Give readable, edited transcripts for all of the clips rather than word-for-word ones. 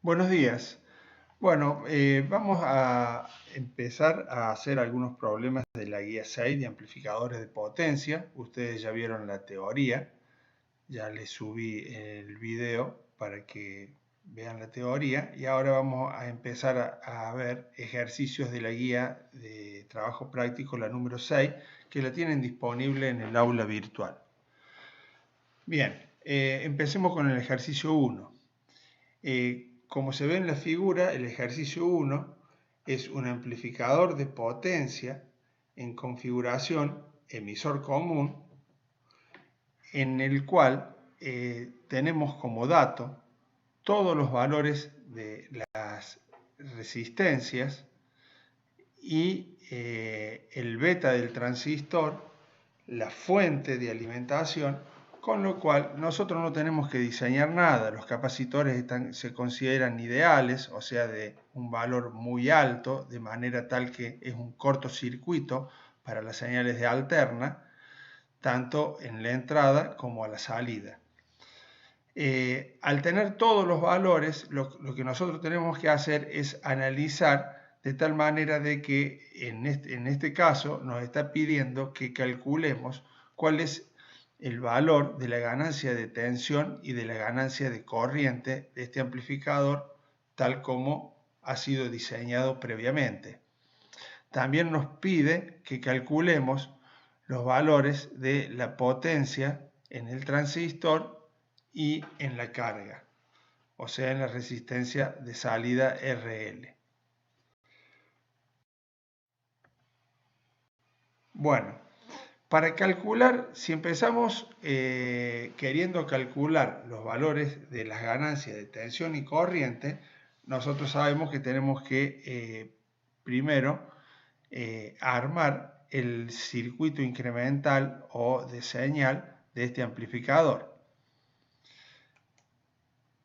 Buenos días. Bueno, vamos a empezar a hacer algunos problemas de la guía 6 de amplificadores de potencia. Ustedes ya vieron la teoría, ya les subí el video para que vean la teoría y ahora vamos a empezar a ver ejercicios de la guía de trabajo práctico, la número 6, que la tienen disponible en el aula virtual. Bien, empecemos con el ejercicio 1. Como se ve en la figura, el ejercicio 1 es un amplificador de potencia en configuración emisor común, en el cual tenemos como dato todos los valores de las resistencias y el beta del transistor, la fuente de alimentación, con lo cual nosotros no tenemos que diseñar nada. Los capacitores se consideran ideales, o sea, de un valor muy alto, de manera tal que es un cortocircuito para las señales de alterna, tanto en la entrada como a la salida. Al tener todos los valores, lo que nosotros tenemos que hacer es analizar de tal manera de que en este caso nos está pidiendo que calculemos cuál es el valor de la ganancia de tensión y de la ganancia de corriente de este amplificador tal como ha sido diseñado previamente. También nos pide que calculemos los valores de la potencia en el transistor y en la carga, o sea, en la resistencia de salida RL. Bueno, para calcular, si empezamos queriendo calcular los valores de las ganancias de tensión y corriente, nosotros sabemos que tenemos que primero armar el circuito incremental o de señal de este amplificador.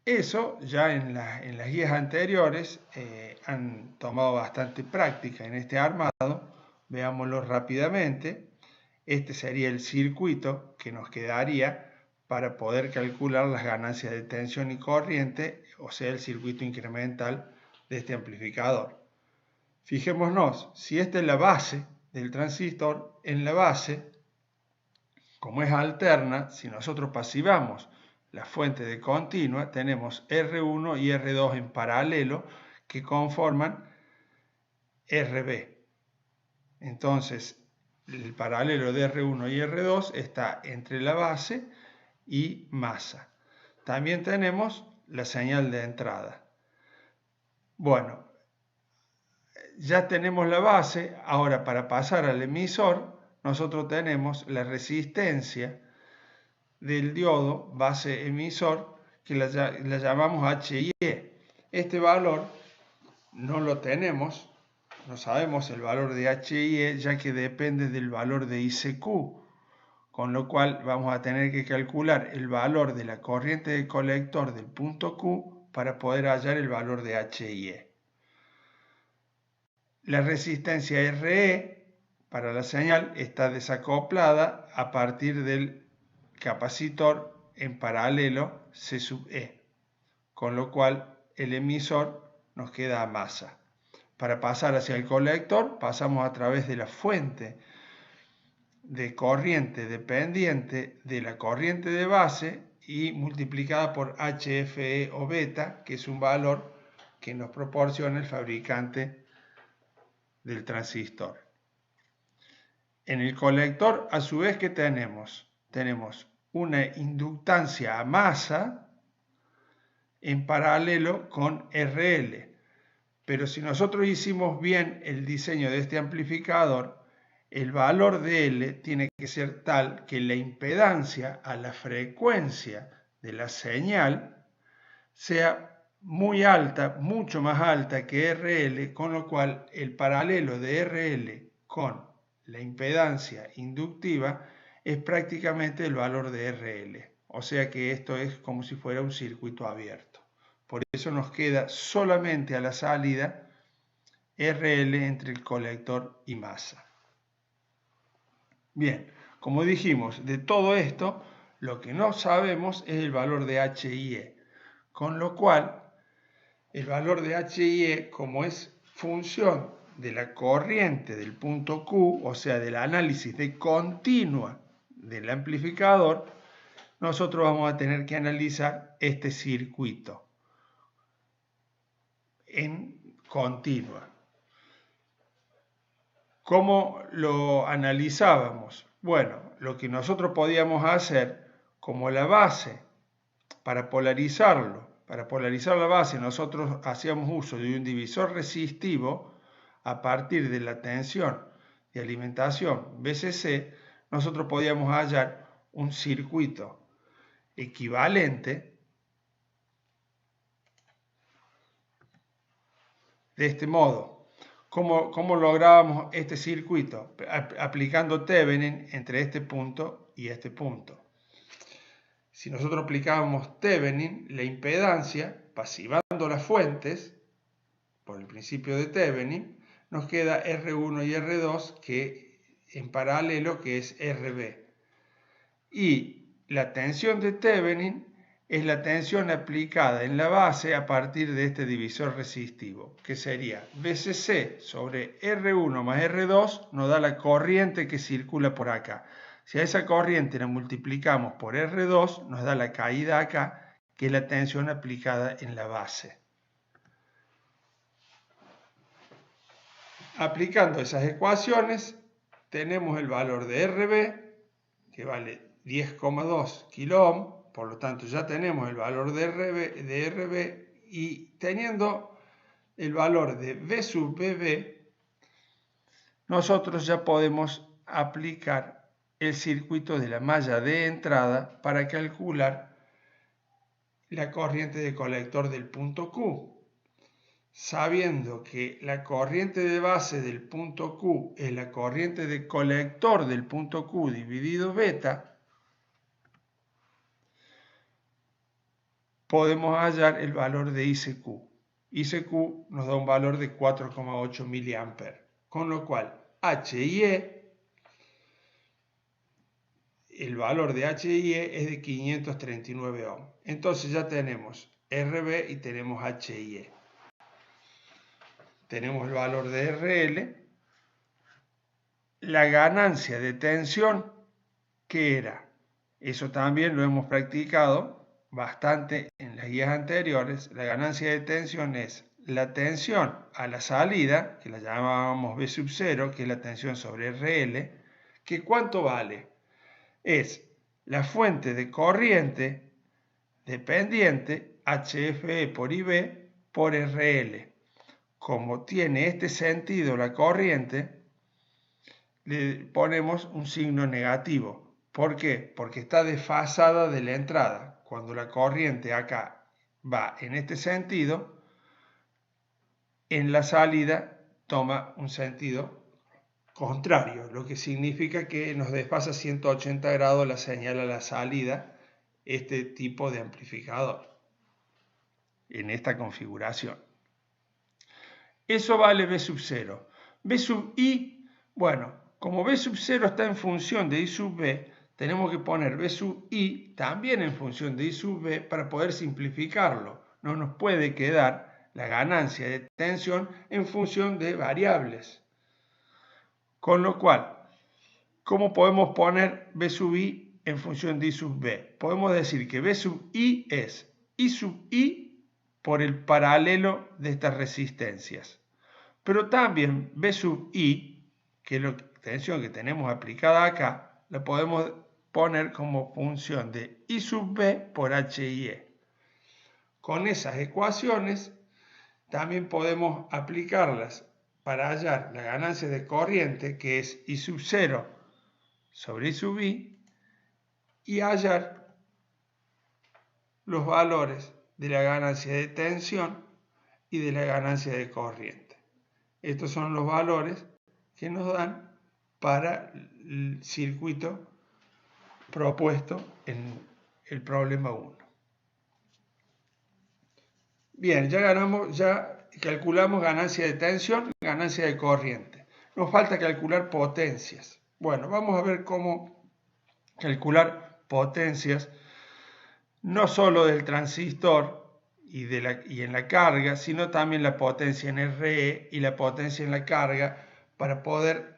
Eso ya en las guías anteriores han tomado bastante práctica en este armado. Veámoslo rápidamente. Este sería el circuito que nos quedaría para poder calcular las ganancias de tensión y corriente, o sea, el circuito incremental de este amplificador. Fijémonos, si esta es la base del transistor, en la base, como es alterna, si nosotros pasivamos la fuente de continua, tenemos R1 y R2 en paralelo que conforman RB. Entonces, el paralelo de R1 y R2 está entre la base y masa. También tenemos la señal de entrada. Bueno, ya tenemos la base. Ahora, para pasar al emisor, nosotros tenemos la resistencia del diodo base emisor, que la llamamos HIE. Este valor no lo tenemos, no sabemos el valor de HIE, ya que depende del valor de ICQ, con lo cual vamos a tener que calcular el valor de la corriente de colector del punto Q para poder hallar el valor de HIE. La resistencia RE para la señal está desacoplada a partir del capacitor en paralelo C sub E, con lo cual el emisor nos queda a masa. Para pasar hacia el colector pasamos a través de la fuente de corriente dependiente de la corriente de base y multiplicada por HFE o beta, que es un valor que nos proporciona el fabricante del transistor. En el colector, a su vez, ¿qué tenemos? Tenemos una inductancia a masa en paralelo con RL. Pero si nosotros hicimos bien el diseño de este amplificador, el valor de L tiene que ser tal que la impedancia a la frecuencia de la señal sea muy alta, mucho más alta que RL, con lo cual el paralelo de RL con la impedancia inductiva es prácticamente el valor de RL. O sea que esto es como si fuera un circuito abierto. Por eso nos queda solamente a la salida RL entre el colector y masa. Bien, como dijimos, de todo esto, lo que no sabemos es el valor de HIE, con lo cual el valor de H y E, como es función de la corriente del punto Q, o sea, del análisis de continua del amplificador, nosotros vamos a tener que analizar este circuito en continua. ¿Cómo lo analizábamos? Bueno, lo que nosotros podíamos hacer, como la base, para polarizar la base, nosotros hacíamos uso de un divisor resistivo a partir de la tensión de alimentación VCC, nosotros podíamos hallar un circuito equivalente de este modo. ¿Cómo lográbamos este circuito? Aplicando Thevenin entre este punto y este punto. Si nosotros aplicábamos Thevenin, la impedancia, pasivando las fuentes, por el principio de Thevenin, nos queda R1 y R2 que en paralelo, que es RB. Y la tensión de Thevenin es la tensión aplicada en la base a partir de este divisor resistivo, que sería VCC sobre R1 más R2 nos da la corriente que circula por acá. Si a esa corriente la multiplicamos por R2, nos da la caída acá, que es la tensión aplicada en la base. Aplicando esas ecuaciones, tenemos el valor de RB, que vale 10,2 kiloohm. Por lo tanto, ya tenemos el valor de RB y teniendo el valor de V sub BB, nosotros ya podemos aplicar el circuito de la malla de entrada para calcular la corriente de colector del punto Q. Sabiendo que la corriente de base del punto Q es la corriente de colector del punto Q dividido beta, podemos hallar el valor de ICQ. ICQ nos da un valor de 4,8 mA, con lo cual H y E, el valor de H y E es de 539 ohm. Entonces ya tenemos RB y tenemos H y E. Tenemos el valor de RL, la ganancia de tensión, ¿qué era? Eso también lo hemos practicado bastante en las guías anteriores. La ganancia de tensión es la tensión a la salida, que la llamábamos V sub 0, que es la tensión sobre RL, que ¿cuánto vale? Es la fuente de corriente dependiente, HFE por IB, por RL. Como tiene este sentido la corriente, le ponemos un signo negativo. ¿Por qué? Porque está desfasada de la entrada. Cuando la corriente acá va en este sentido, en la salida toma un sentido contrario, lo que significa que nos desfasa 180 grados la señal a la salida, este tipo de amplificador, en esta configuración. Eso vale V sub 0. V sub I, bueno, como V sub 0 está en función de I sub B, tenemos que poner V sub I también en función de I sub B para poder simplificarlo. No nos puede quedar la ganancia de tensión en función de variables. Con lo cual, ¿cómo podemos poner V sub I en función de I sub B? Podemos decir que V sub I es I sub I por el paralelo de estas resistencias. Pero también V sub I, que es la tensión que tenemos aplicada acá, la podemos poner como función de I sub B por H y E. Con esas ecuaciones también podemos aplicarlas para hallar la ganancia de corriente, que es I sub 0 sobre I sub I, y hallar los valores de la ganancia de tensión y de la ganancia de corriente. Estos son los valores que nos dan para el circuito propuesto en el problema 1. Bien, ya calculamos ganancia de tensión, ganancia de corriente. Nos falta calcular potencias. Bueno, vamos a ver cómo calcular potencias no solo del transistor y en la carga, sino también la potencia en RE y la potencia en la carga para poder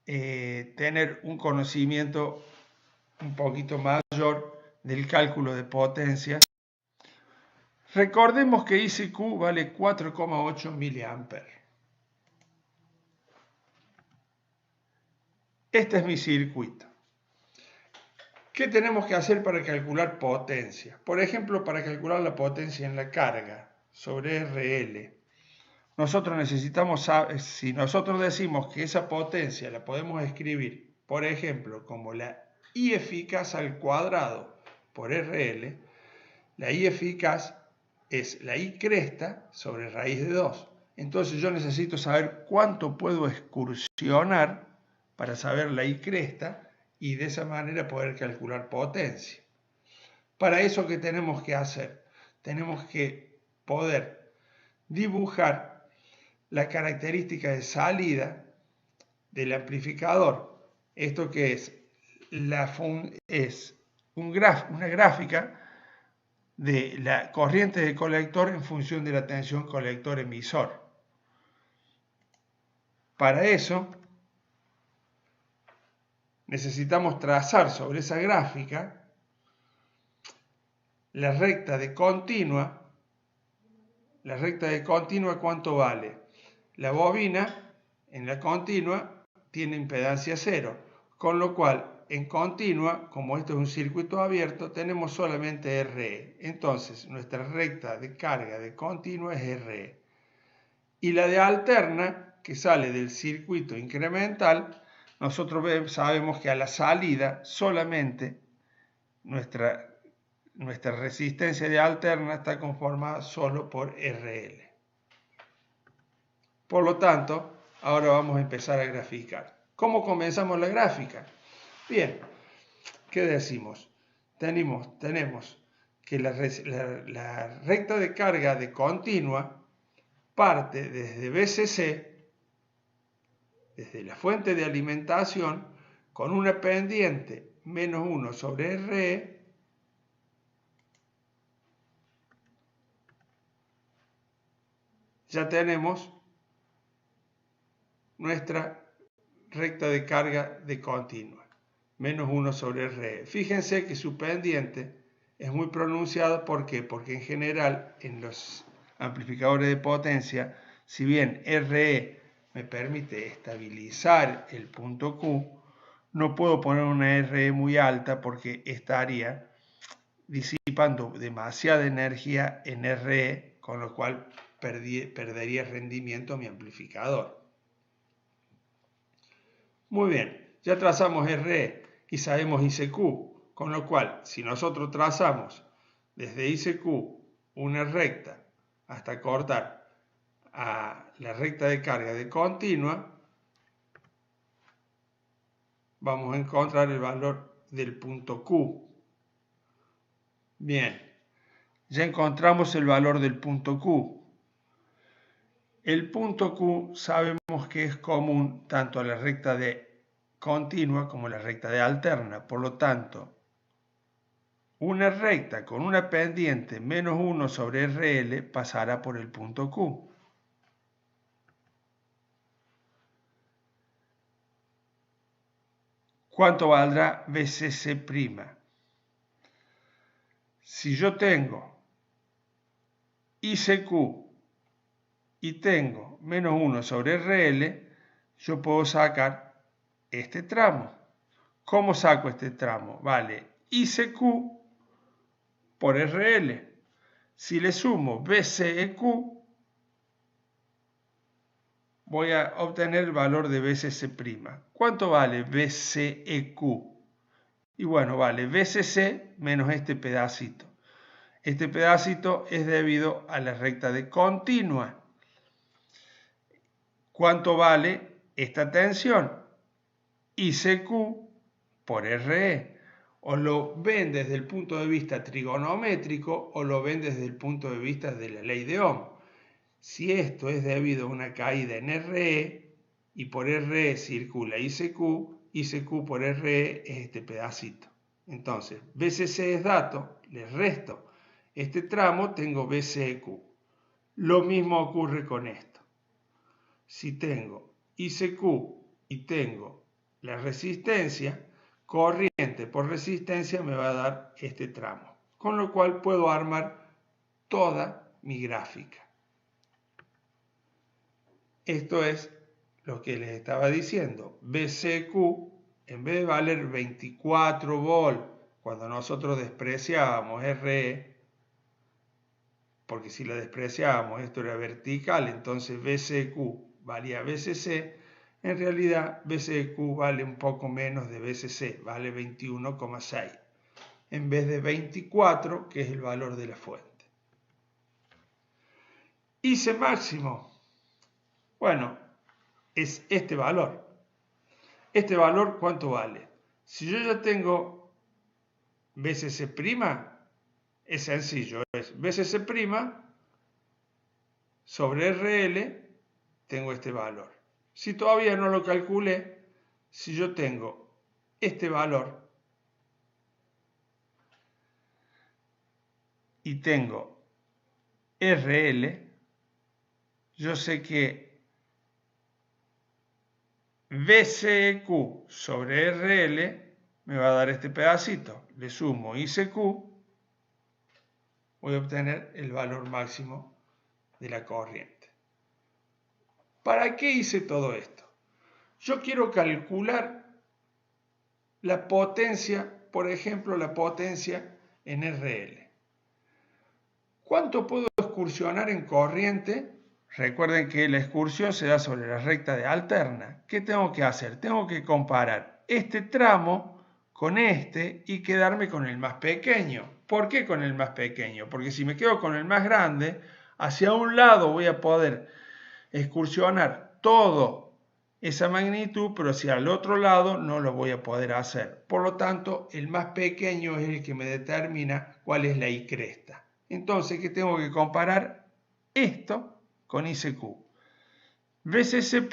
tener un conocimiento un poquito mayor del cálculo de potencia. Recordemos que ICQ vale 4,8 mA. Este es mi circuito. ¿Qué tenemos que hacer para calcular potencia? Por ejemplo, para calcular la potencia en la carga sobre RL. Nosotros necesitamos saber, si nosotros decimos que esa potencia la podemos escribir, por ejemplo, como la I eficaz al cuadrado por RL, la I eficaz es la I cresta sobre raíz de 2. Entonces yo necesito saber cuánto puedo excursionar para saber la I cresta y de esa manera poder calcular potencia. Para eso, ¿qué tenemos que hacer? Tenemos que poder dibujar la característica de salida del amplificador. ¿Esto qué es? Es una gráfica de la corriente del colector en función de la tensión colector-emisor. Para eso necesitamos trazar sobre esa gráfica la recta de continua. La recta de continua, ¿cuánto vale? La bobina en la continua tiene impedancia 0, con lo cual en continua, como esto es un circuito abierto, tenemos solamente RE. Entonces, nuestra recta de carga de continua es RE. Y la de alterna, que sale del circuito incremental, nosotros sabemos que a la salida solamente nuestra resistencia de alterna está conformada solo por RL. Por lo tanto, ahora vamos a empezar a graficar. ¿Cómo comenzamos la gráfica? Bien, ¿qué decimos? Tenemos que la recta de carga de continua parte desde BCC, desde la fuente de alimentación, con una pendiente menos 1 sobre RE, ya tenemos nuestra recta de carga de continua, menos 1 sobre RE. Fíjense que su pendiente es muy pronunciado. ¿Por qué? Porque en general en los amplificadores de potencia, si bien RE me permite estabilizar el punto Q, no puedo poner una RE muy alta porque estaría disipando demasiada energía en RE, con lo cual perdería rendimiento mi amplificador. Muy bien, ya trazamos RE y sabemos ICQ, con lo cual si nosotros trazamos desde ICQ una recta hasta cortar a la recta de carga de continua, vamos a encontrar el valor del punto Q. Bien, ya encontramos el valor del punto Q. El punto Q sabemos que es común tanto a la recta de continua como a la recta de alterna. Por lo tanto, una recta con una pendiente menos 1 sobre RL pasará por el punto Q. ¿Cuánto valdrá BCC'? Si yo tengo ICQ y tengo menos 1 sobre RL, yo puedo sacar este tramo. ¿Cómo saco este tramo? Vale ICQ por RL. Si le sumo BCEQ, voy a obtener el valor de BCC'. ¿Cuánto vale BCEQ? Y bueno, vale BCC menos este pedacito. Este pedacito es debido a la recta de continua. ¿Cuánto vale esta tensión? ICQ por RE. O lo ven desde el punto de vista trigonométrico o lo ven desde el punto de vista de la ley de Ohm. Si esto es debido a una caída en RE y por RE circula ICQ, ICQ por RE es este pedacito. Entonces, BCC es dato, les resto este tramo tengo BCQ. Lo mismo ocurre con esto. Si tengo ICQ y tengo la resistencia, corriente por resistencia me va a dar este tramo. Con lo cual puedo armar toda mi gráfica. Esto es lo que les estaba diciendo. BCQ, en vez de valer 24 volt, cuando nosotros despreciábamos RE, porque si la despreciábamos esto era vertical, entonces BCQ valía BCC, en realidad BCQ vale un poco menos de BCC, vale 21,6, en vez de 24, que es el valor de la fuente. IC máximo, bueno, es este valor. ¿Este valor cuánto vale? Si yo ya tengo BCC', es sencillo, es BCC' sobre RL, tengo este valor. Si todavía no lo calculé, si yo tengo este valor y tengo RL, yo sé que BCQ sobre RL me va a dar este pedacito. Le sumo ICQ, voy a obtener el valor máximo de la corriente. ¿Para qué hice todo esto? Yo quiero calcular la potencia, por ejemplo, la potencia en RL. ¿Cuánto puedo excursionar en corriente? Recuerden que la excursión se da sobre la recta de alterna. ¿Qué tengo que hacer? Tengo que comparar este tramo con este y quedarme con el más pequeño. ¿Por qué con el más pequeño? Porque si me quedo con el más grande, hacia un lado voy a poder excursionar todo esa magnitud, pero hacia el otro lado no lo voy a poder hacer. Por lo tanto, el más pequeño es el que me determina cuál es la I cresta. Entonces, ¿qué tengo que comparar? Esto con ICQ. BCC'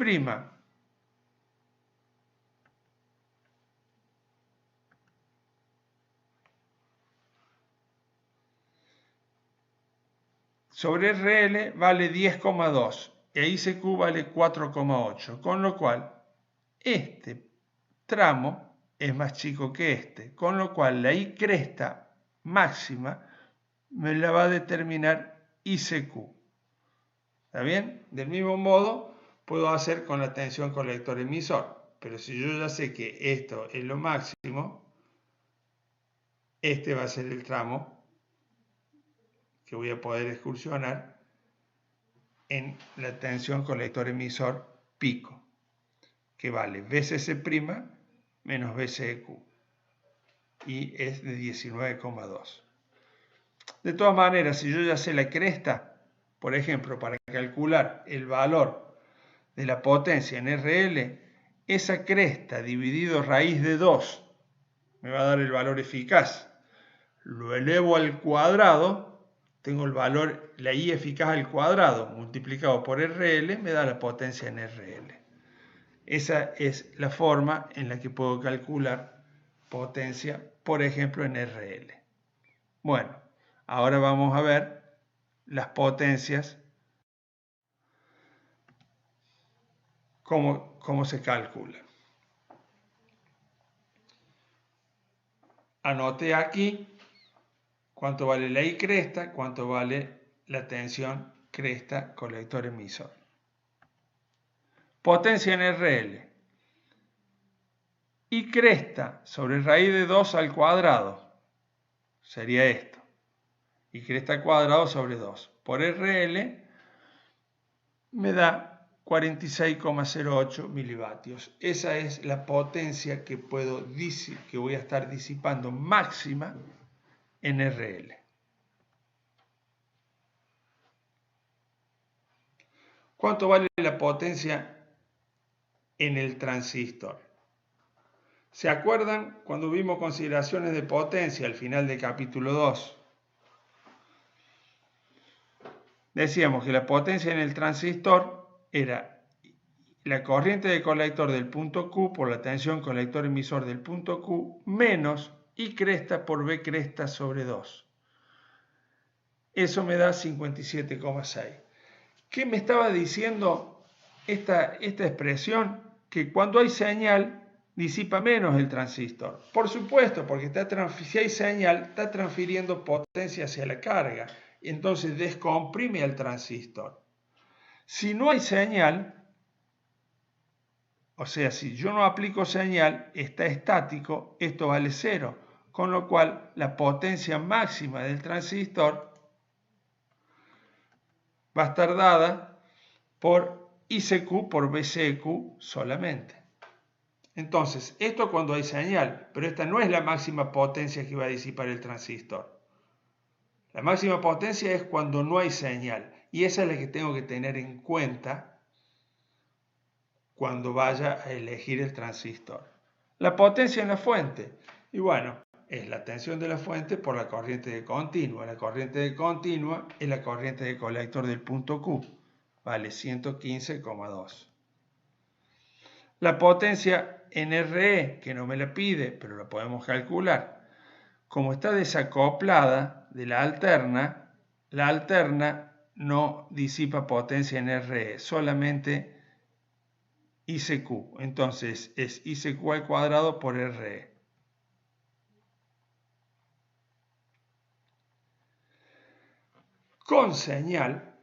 sobre RL vale 10,2 e ICQ vale 4,8, con lo cual este tramo es más chico que este, con lo cual la I cresta máxima me la va a determinar ICQ. ¿Está bien? Del mismo modo puedo hacer con la tensión colector-emisor, pero si yo ya sé que esto es lo máximo, este va a ser el tramo que voy a poder excursionar en la tensión colector-emisor pico, que vale BCC' menos BCQ, y es de 19,2. De todas maneras, si yo ya sé la cresta, por ejemplo, para calcular el valor de la potencia en RL, esa cresta dividido raíz de 2 me va a dar el valor eficaz. Lo elevo al cuadrado, tengo el valor, la I eficaz al cuadrado multiplicado por RL, me da la potencia en RL. Esa es la forma en la que puedo calcular potencia, por ejemplo, en RL. Bueno, ahora vamos a ver las potencias, cómo se calcula. Anoté aquí cuánto vale la I cresta, cuánto vale la tensión cresta colector emisor. Potencia en RL. I cresta sobre raíz de 2 al cuadrado. Sería esto. I cresta al cuadrado sobre 2. Por RL me da 46,08 milivatios. Esa es la potencia que voy a estar disipando máxima en RL. ¿Cuánto vale la potencia en el transistor? ¿Se acuerdan cuando vimos consideraciones de potencia al final del capítulo 2? Decíamos que la potencia en el transistor era la corriente de colector del punto Q por la tensión colector emisor del punto Q menos I cresta por B cresta sobre 2. Eso me da 57,6. ¿Qué me estaba diciendo esta expresión? Que cuando hay señal, disipa menos el transistor. Por supuesto, porque si hay señal, está transfiriendo potencia hacia la carga. Y entonces descomprime al transistor. Si no hay señal, o sea, si yo no aplico señal, está estático, esto vale 0. Con lo cual, la potencia máxima del transistor va a estar dada por ICQ por BCQ solamente. Entonces, esto cuando hay señal, pero esta no es la máxima potencia que va a disipar el transistor. La máxima potencia es cuando no hay señal, y esa es la que tengo que tener en cuenta cuando vaya a elegir el transistor. La potencia en la fuente, y bueno, es la tensión de la fuente por la corriente de continua. La corriente de continua es la corriente de colector del punto Q, vale 115,2. La potencia en RE, que no me la pide, pero la podemos calcular, como está desacoplada de la alterna no disipa potencia en RE, solamente ICQ. Entonces es ICQ al cuadrado por RE. Con señal,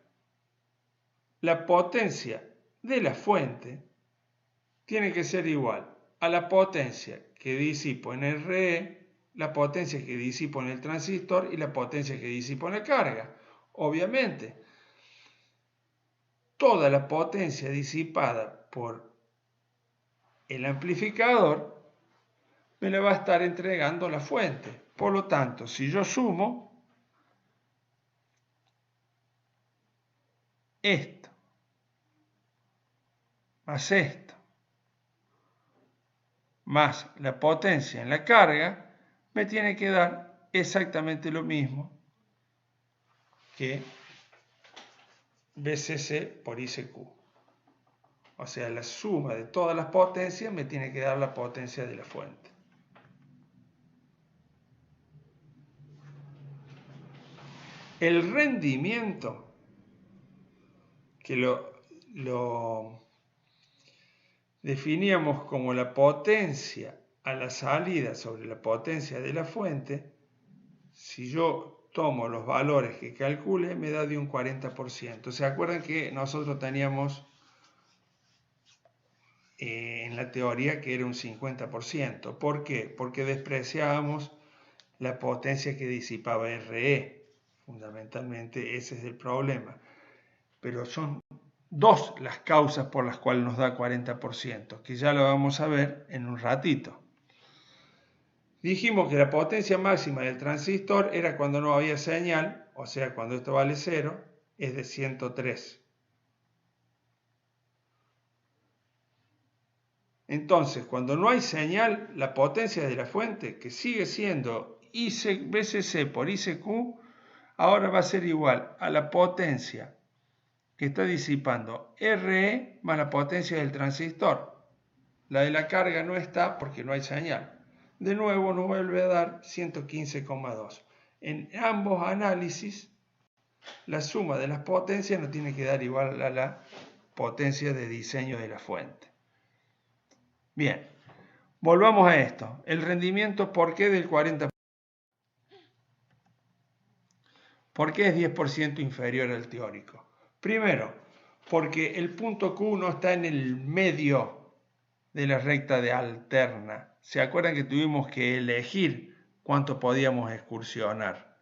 la potencia de la fuente tiene que ser igual a la potencia que disipo en RE, la potencia que disipo en el transistor y la potencia que disipo en la carga. Obviamente, toda la potencia disipada por el amplificador me la va a estar entregando la fuente. Por lo tanto, si yo sumo esto más esto más la potencia en la carga, me tiene que dar exactamente lo mismo que BCC por ICQ. O sea, la suma de todas las potencias me tiene que dar la potencia de la fuente. El rendimiento, que lo definíamos como la potencia a la salida sobre la potencia de la fuente, si yo tomo los valores que calcule, me da de un 40%. ¿Se acuerdan que nosotros teníamos en la teoría que era un 50%? ¿Por qué? Porque despreciábamos la potencia que disipaba RE. Fundamentalmente ese es el problema. Pero son dos las causas por las cuales nos da 40%, que ya lo vamos a ver en un ratito. Dijimos que la potencia máxima del transistor era cuando no había señal, o sea, cuando esto vale 0, es de 103. Entonces, cuando no hay señal, la potencia de la fuente, que sigue siendo BCC por ICQ, ahora va a ser igual a la potencia que está disipando RE más la potencia del transistor. La de la carga no está porque no hay señal. De nuevo nos vuelve a dar 115,2. En ambos análisis, la suma de las potencias nos tiene que dar igual a la potencia de diseño de la fuente. Bien, volvamos a esto. El rendimiento, ¿por qué del 40%? ¿Por qué es 10% inferior al teórico? Primero, porque el punto Q no está en el medio de la recta de alterna. ¿Se acuerdan que tuvimos que elegir cuánto podíamos excursionar?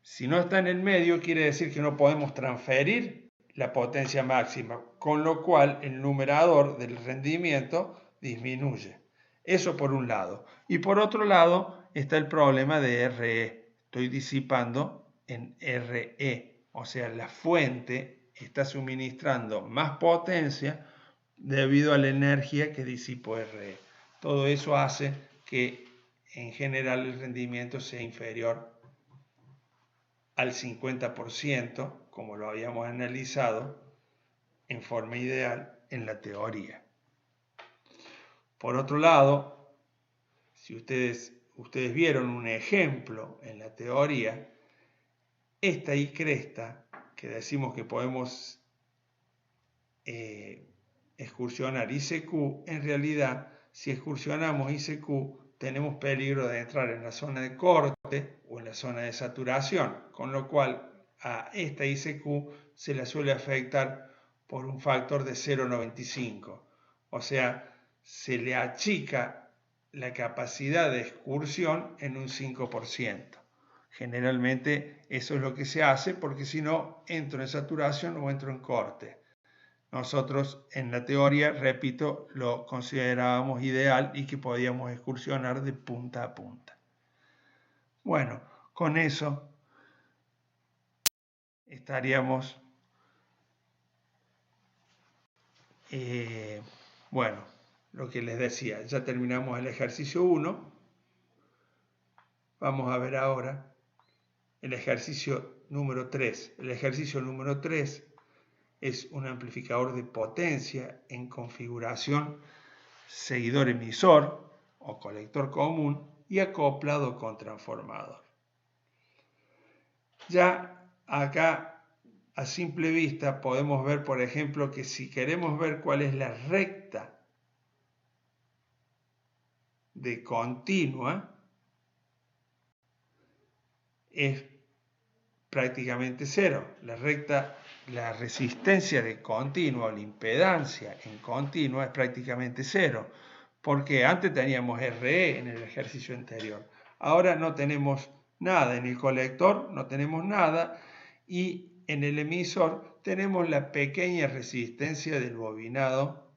Si no está en el medio, quiere decir que no podemos transferir la potencia máxima, con lo cual el numerador del rendimiento disminuye. Eso por un lado. Y por otro lado está el problema de RE. Estoy disipando en RE, o sea, la fuente está suministrando más potencia debido a la energía que disipo RE. Todo eso hace que en general el rendimiento sea inferior al 50%, como lo habíamos analizado en forma ideal en la teoría. Por otro lado, si ustedes vieron un ejemplo en la teoría, esta I cresta, que decimos que podemos excursionar ICQ, en realidad, si excursionamos ICQ, tenemos peligro de entrar en la zona de corte o en la zona de saturación, con lo cual a esta ICQ se la suele afectar por un factor de 0,95. O sea, se le achica la capacidad de excursión en un 5%. Generalmente eso es lo que se hace porque si no, entro en saturación o entro en corte. Nosotros en la teoría, repito, lo considerábamos ideal y que podíamos excursionar de punta a punta. Bueno, con eso estaríamos, bueno, lo que les decía, ya terminamos el ejercicio 1. Vamos a ver ahora el ejercicio número 3. El ejercicio número 3 es un amplificador de potencia en configuración seguidor emisor o colector común y acoplado con transformador. Ya acá a simple vista podemos ver, por ejemplo, que si queremos ver cuál es la recta de continua, es prácticamente cero. La resistencia de continua o la impedancia en continua es prácticamente cero, porque antes teníamos RE en el ejercicio anterior. Ahora no tenemos nada, en el colector no tenemos nada y en el emisor tenemos la pequeña resistencia del bobinado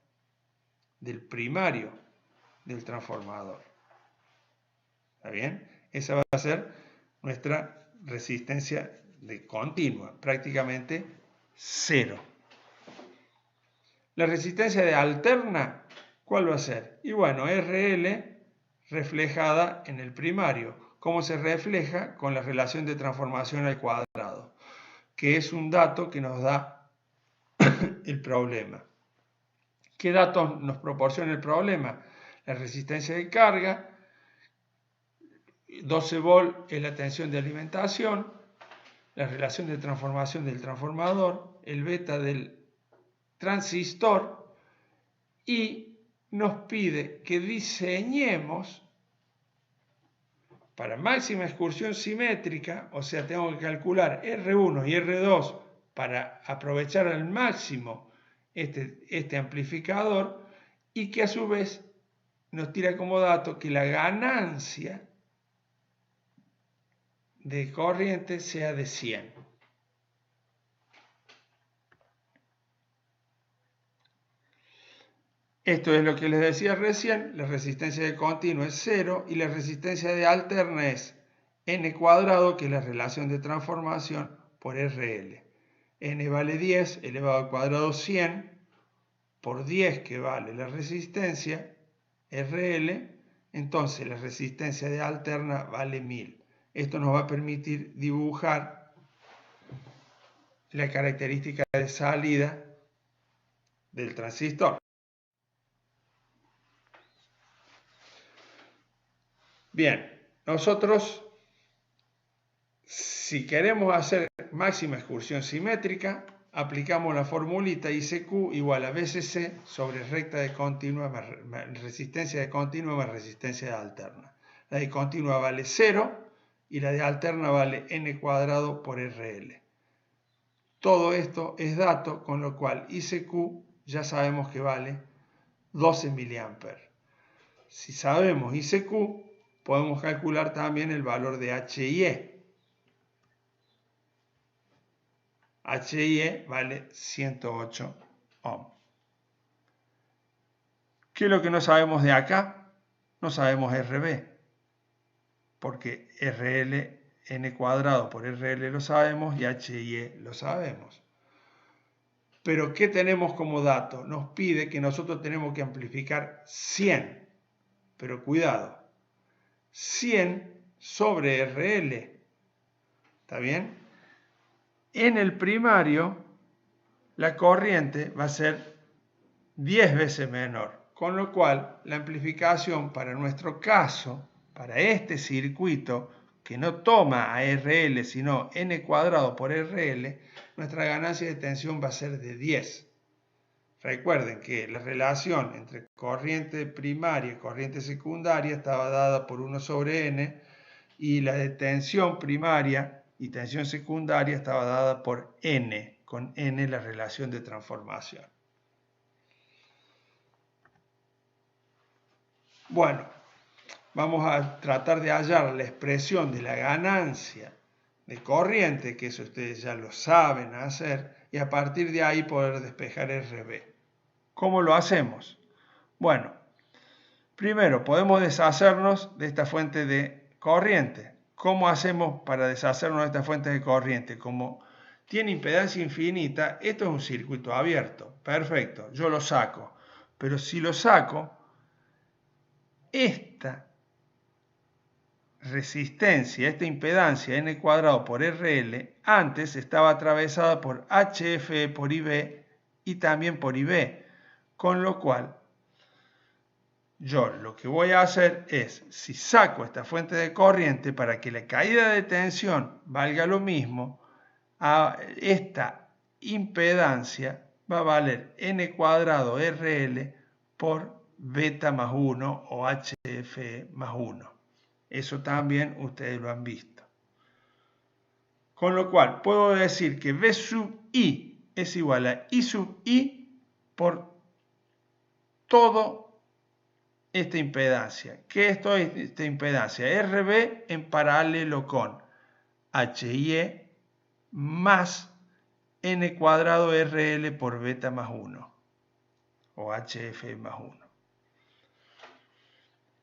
del primario del transformador. ¿Está bien? Esa va a ser nuestra resistencia de continua, prácticamente cero. La resistencia de alterna, ¿cuál va a ser? Y bueno, RL reflejada en el primario. ¿Cómo se refleja? Con la relación de transformación al cuadrado, que es un dato que nos da el problema. ¿Qué datos nos proporciona el problema? La resistencia de carga, 12 volt es la tensión de alimentación, la relación de transformación del transformador, el beta del transistor y nos pide que diseñemos para máxima excursión simétrica, o sea, tengo que calcular R1 y R2 para aprovechar al máximo este amplificador y que a su vez nos tira como dato que la ganancia de corriente sea de 100. Esto es lo que les decía recién, la resistencia de continuo es 0 y la resistencia de alterna es n cuadrado, que es la relación de transformación, por RL. N vale 10 elevado al cuadrado 100 por 10 que vale la resistencia RL, entonces la resistencia de alterna vale 1000. Esto nos va a permitir dibujar la característica de salida del transistor. Bien, nosotros, si queremos hacer máxima excursión simétrica, aplicamos la formulita ICQ igual a BCC sobre recta de continua más resistencia de continua más resistencia de alterna. La de continua vale 0 y la de alterna vale n cuadrado por RL. Todo esto es dato, con lo cual ICQ ya sabemos que vale 12 mA. Si sabemos ICQ, podemos calcular también el valor de HIE. HIE vale 108 ohm. ¿Qué es lo que no sabemos de acá? No sabemos RB, porque RL, n cuadrado por RL lo sabemos y HIE lo sabemos. Pero ¿qué tenemos como dato? Nos pide que nosotros tenemos que amplificar 100. Pero cuidado, 100 sobre RL. ¿Está bien? En el primario, la corriente va a ser 10 veces menor, con lo cual la amplificación para nuestro caso, para este circuito que no toma a RL, sino n cuadrado por RL, nuestra ganancia de tensión va a ser de 10. Recuerden que la relación entre corriente primaria y corriente secundaria estaba dada por 1 sobre n, y la de tensión primaria y tensión secundaria estaba dada por n, con n la relación de transformación. Bueno, vamos a tratar de hallar la expresión de la ganancia de corriente, que eso ustedes ya lo saben hacer, y a partir de ahí poder despejar RB. ¿Cómo lo hacemos? Bueno, primero podemos deshacernos de esta fuente de corriente. ¿Cómo hacemos para deshacernos de esta fuente de corriente? Como tiene impedancia infinita, esto es un circuito abierto. Perfecto, yo lo saco. Pero si lo saco, esta resistencia, esta impedancia n cuadrado por RL, antes estaba atravesada por HFE por IB y también por IB. Con lo cual, yo lo que voy a hacer es, si saco esta fuente de corriente para que la caída de tensión valga lo mismo, esta impedancia va a valer n cuadrado RL por beta más 1 o HFE más 1. Eso también ustedes lo han visto. Con lo cual, puedo decir que V sub I es igual a I sub I por todo esta impedancia. ¿Qué es toda esta impedancia? RB en paralelo con HIE más n cuadrado RL por beta más 1 o HF más 1.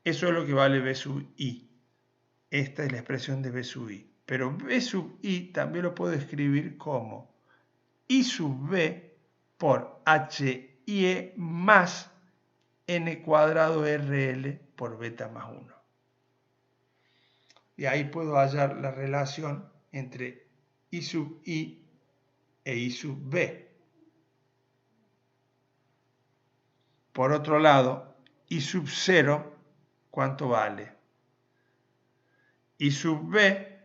Eso es lo que vale B sub I. Esta es la expresión de B sub I. Pero B sub I también lo puedo escribir como I sub B por HIE más n cuadrado RL por beta más 1. Y ahí puedo hallar la relación entre I sub I e I sub B. Por otro lado, I sub 0, ¿cuánto vale? I sub B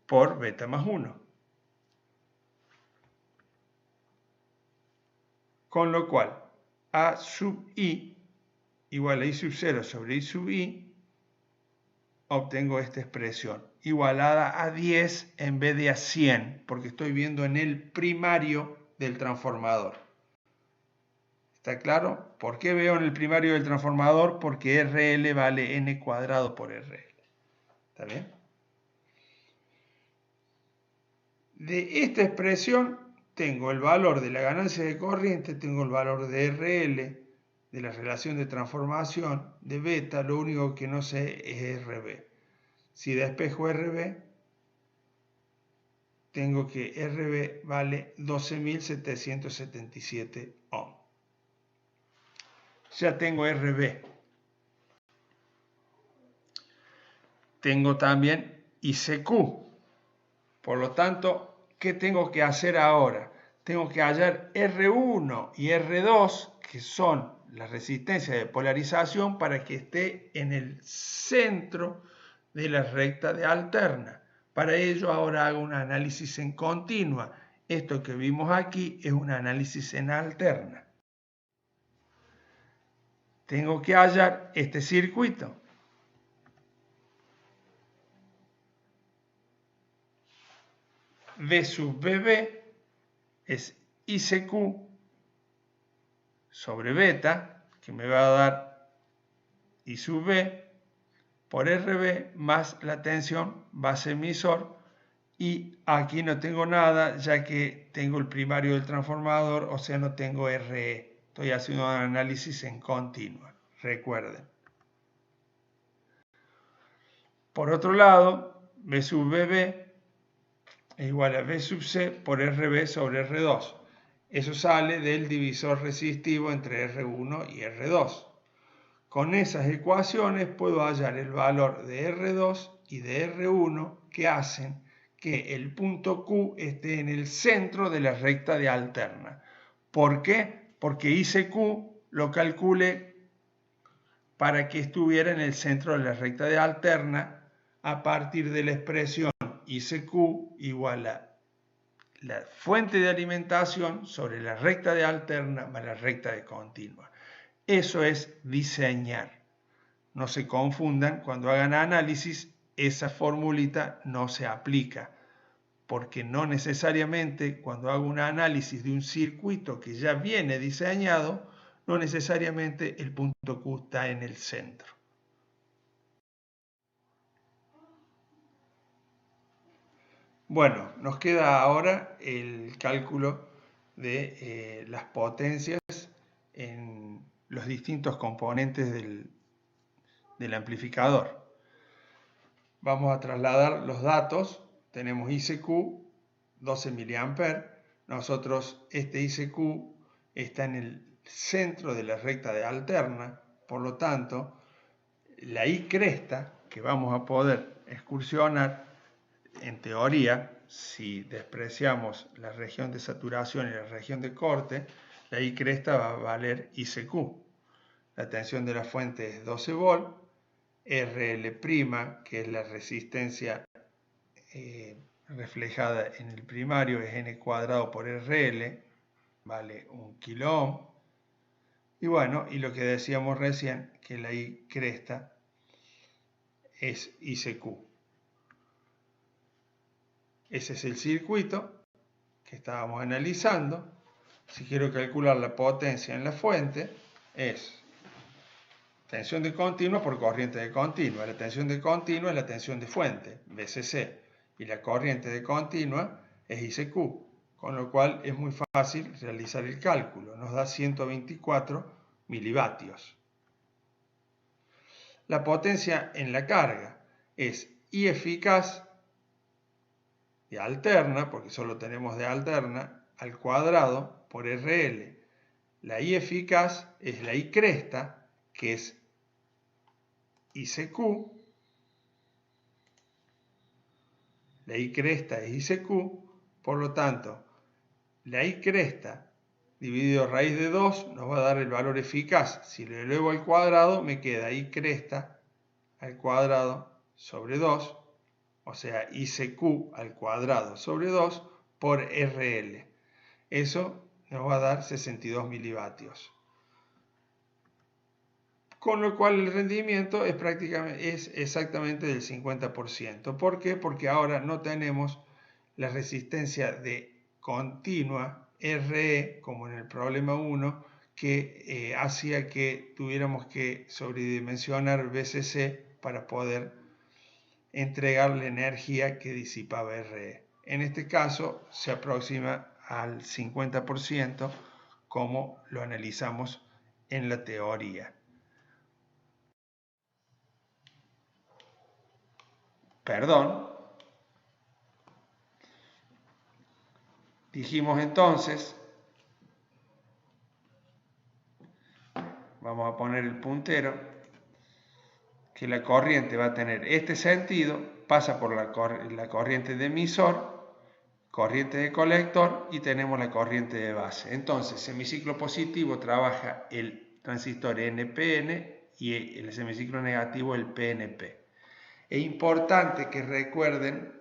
por beta más 1. Con lo cual, A sub I igual a I sub 0 sobre I sub I, obtengo esta expresión, igualada a 10 en vez de a 100, porque estoy viendo en el primario del transformador. ¿Está claro? ¿Por qué veo en el primario del transformador? Porque RL vale n cuadrado por RL. ¿Está bien? De esta expresión tengo el valor de la ganancia de corriente, tengo el valor de RL, de la relación de transformación, de beta, lo único que no sé es RB. Si despejo RB, tengo que RB vale 12.777 ohm. Ya tengo RB. Tengo también ICQ. Por lo tanto, ¿qué tengo que hacer ahora? Tengo que hallar R1 y R2, que son la resistencia de polarización, para que esté en el centro de la recta de alterna. Para ello ahora hago un análisis en continua. Esto que vimos aquí es un análisis en alterna. Tengo que hallar este circuito. V sub BB es ICQ sobre beta, que me va a dar I sub B por RB más la tensión base emisor, y aquí no tengo nada ya que tengo el primario del transformador, o sea no tengo RE. Estoy haciendo un análisis en continua, recuerden. Por otro lado, V sub BB es igual a V sub C por RB sobre R2. Eso sale del divisor resistivo entre R1 y R2. Con esas ecuaciones puedo hallar el valor de R2 y de R1 que hacen que el punto Q esté en el centro de la recta de alterna. ¿Por qué? Porque ICQ lo calculé para que estuviera en el centro de la recta de alterna a partir de la expresión ICQ igual a la fuente de alimentación sobre la recta de alterna más la recta de continua. Eso es diseñar. No se confundan, cuando hagan análisis, esa formulita no se aplica, porque no necesariamente cuando hago un análisis de un circuito que ya viene diseñado, no necesariamente el punto Q está en el centro. Bueno, nos queda ahora el cálculo de las potencias en los distintos componentes del amplificador. Vamos a trasladar los datos. Tenemos ICQ, 12 mA. Nosotros, este ICQ está en el centro de la recta de alterna. Por lo tanto, la I cresta que vamos a poder excursionar, en teoría, si despreciamos la región de saturación y la región de corte, la I cresta va a valer ICQ. La tensión de la fuente es 12 volt. RL', que es la resistencia reflejada en el primario, es N cuadrado por RL, vale 1 kilo ohm. Y bueno, y lo que decíamos recién, que la I cresta es ICQ. Ese es el circuito que estábamos analizando. Si quiero calcular la potencia en la fuente, es tensión de continua por corriente de continua. La tensión de continua es la tensión de fuente, VCC, y la corriente de continua es ICQ, con lo cual es muy fácil realizar el cálculo. Nos da 124 milivatios. La potencia en la carga es I eficaz de alterna, porque solo tenemos de alterna, al cuadrado por RL. La I eficaz es la I cresta, que es ICQ. La I cresta es ICQ, por lo tanto, la I cresta dividido raíz de 2 nos va a dar el valor eficaz. Si lo elevo al cuadrado, me queda I cresta al cuadrado sobre 2, o sea, ICQ al cuadrado sobre 2 por RL. Eso nos va a dar 62 milivatios. Con lo cual el rendimiento es exactamente del 50%. ¿Por qué? Porque ahora no tenemos la resistencia de continua RE, como en el problema 1, que hacía que tuviéramos que sobredimensionar VCC para poder entregar la energía que disipaba RE. En este caso se aproxima al 50% como lo analizamos en la teoría. Perdón. Dijimos entonces, vamos a poner el puntero, que la corriente va a tener este sentido, pasa por la corriente de emisor, corriente de colector y tenemos la corriente de base. Entonces, semiciclo positivo trabaja el transistor NPN y el semiciclo negativo el PNP. Es importante que recuerden,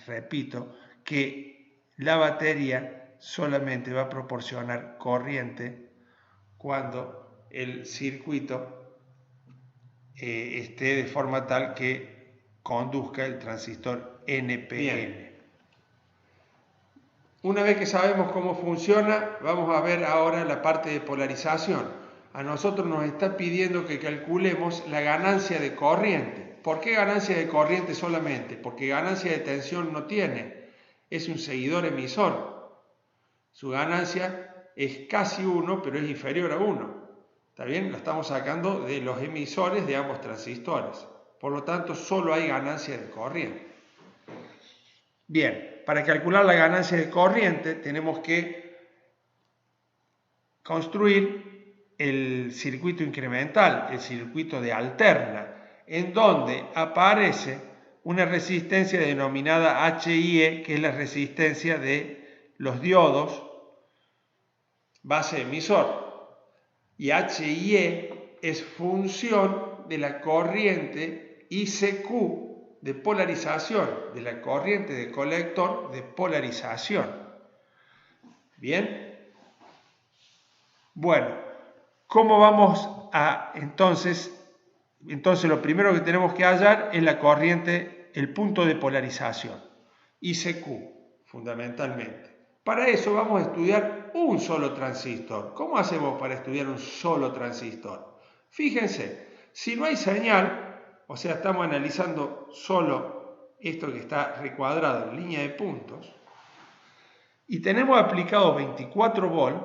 repito, que la batería solamente va a proporcionar corriente cuando el circuito esté de forma tal que conduzca el transistor NPN. Bien. Una vez que sabemos cómo funciona, vamos a ver ahora la parte de polarización. A nosotros nos está pidiendo que calculemos la ganancia de corriente. ¿Por qué ganancia de corriente solamente? Porque ganancia de tensión no tiene. Es un seguidor emisor. Su ganancia es casi 1, pero es inferior a 1. ¿Está bien? La estamos sacando de los emisores de ambos transistores. Por lo tanto, solo hay ganancia de corriente. Bien, para calcular la ganancia de corriente tenemos que construir el circuito incremental, el circuito de alterna, en donde aparece una resistencia denominada HIE, que es la resistencia de los diodos base emisor. Y HIE es función de la corriente ICQ de polarización, de la corriente de colector de polarización. ¿Bien? Bueno, ¿cómo vamos a entonces lo primero que tenemos que hallar es la corriente, el punto de polarización, ICQ, fundamentalmente. Para eso vamos a estudiar un solo transistor. ¿Cómo hacemos para estudiar un solo transistor? Fíjense, si no hay señal, o sea, estamos analizando solo esto que está recuadrado en línea de puntos, y tenemos aplicado 24 volts,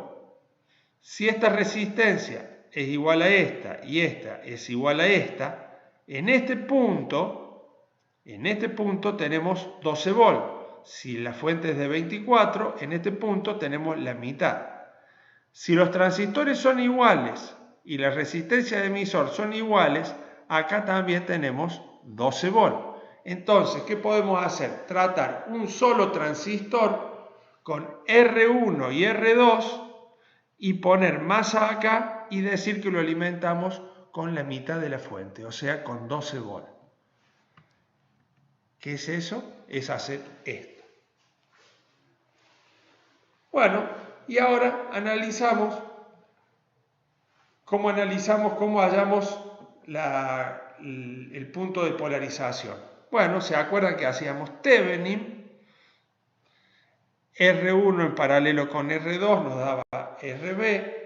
si esta resistencia es igual a esta y esta es igual a esta, en este punto tenemos 12 volts. Si la fuente es de 24, en este punto tenemos la mitad. Si los transistores son iguales y las resistencias de emisor son iguales, acá también tenemos 12 volts. Entonces, ¿qué podemos hacer? Tratar un solo transistor con R1 y R2 y poner masa acá y decir que lo alimentamos con la mitad de la fuente, o sea, con 12 volts. ¿Qué es eso? Es hacer esto. Bueno, y ahora analizamos cómo hallamos el punto de polarización. Bueno, ¿se acuerdan que hacíamos Thevenin? R1 en paralelo con R2 nos daba RB.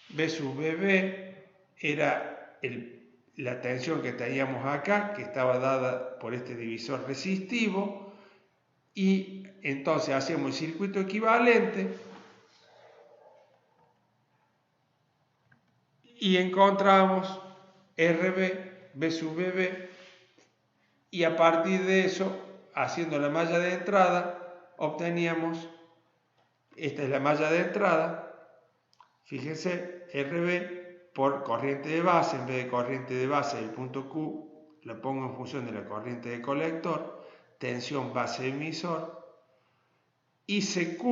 B sub BB era la tensión que teníamos acá, que estaba dada por este divisor resistivo, y entonces hacíamos el circuito equivalente y encontramos RB, B sub BB, y a partir de eso, haciendo la malla de entrada, obteníamos, esta es la malla de entrada, fíjense, RB por corriente de base, en vez de corriente de base del punto Q, lo pongo en función de la corriente de colector, tensión base emisor, ICQ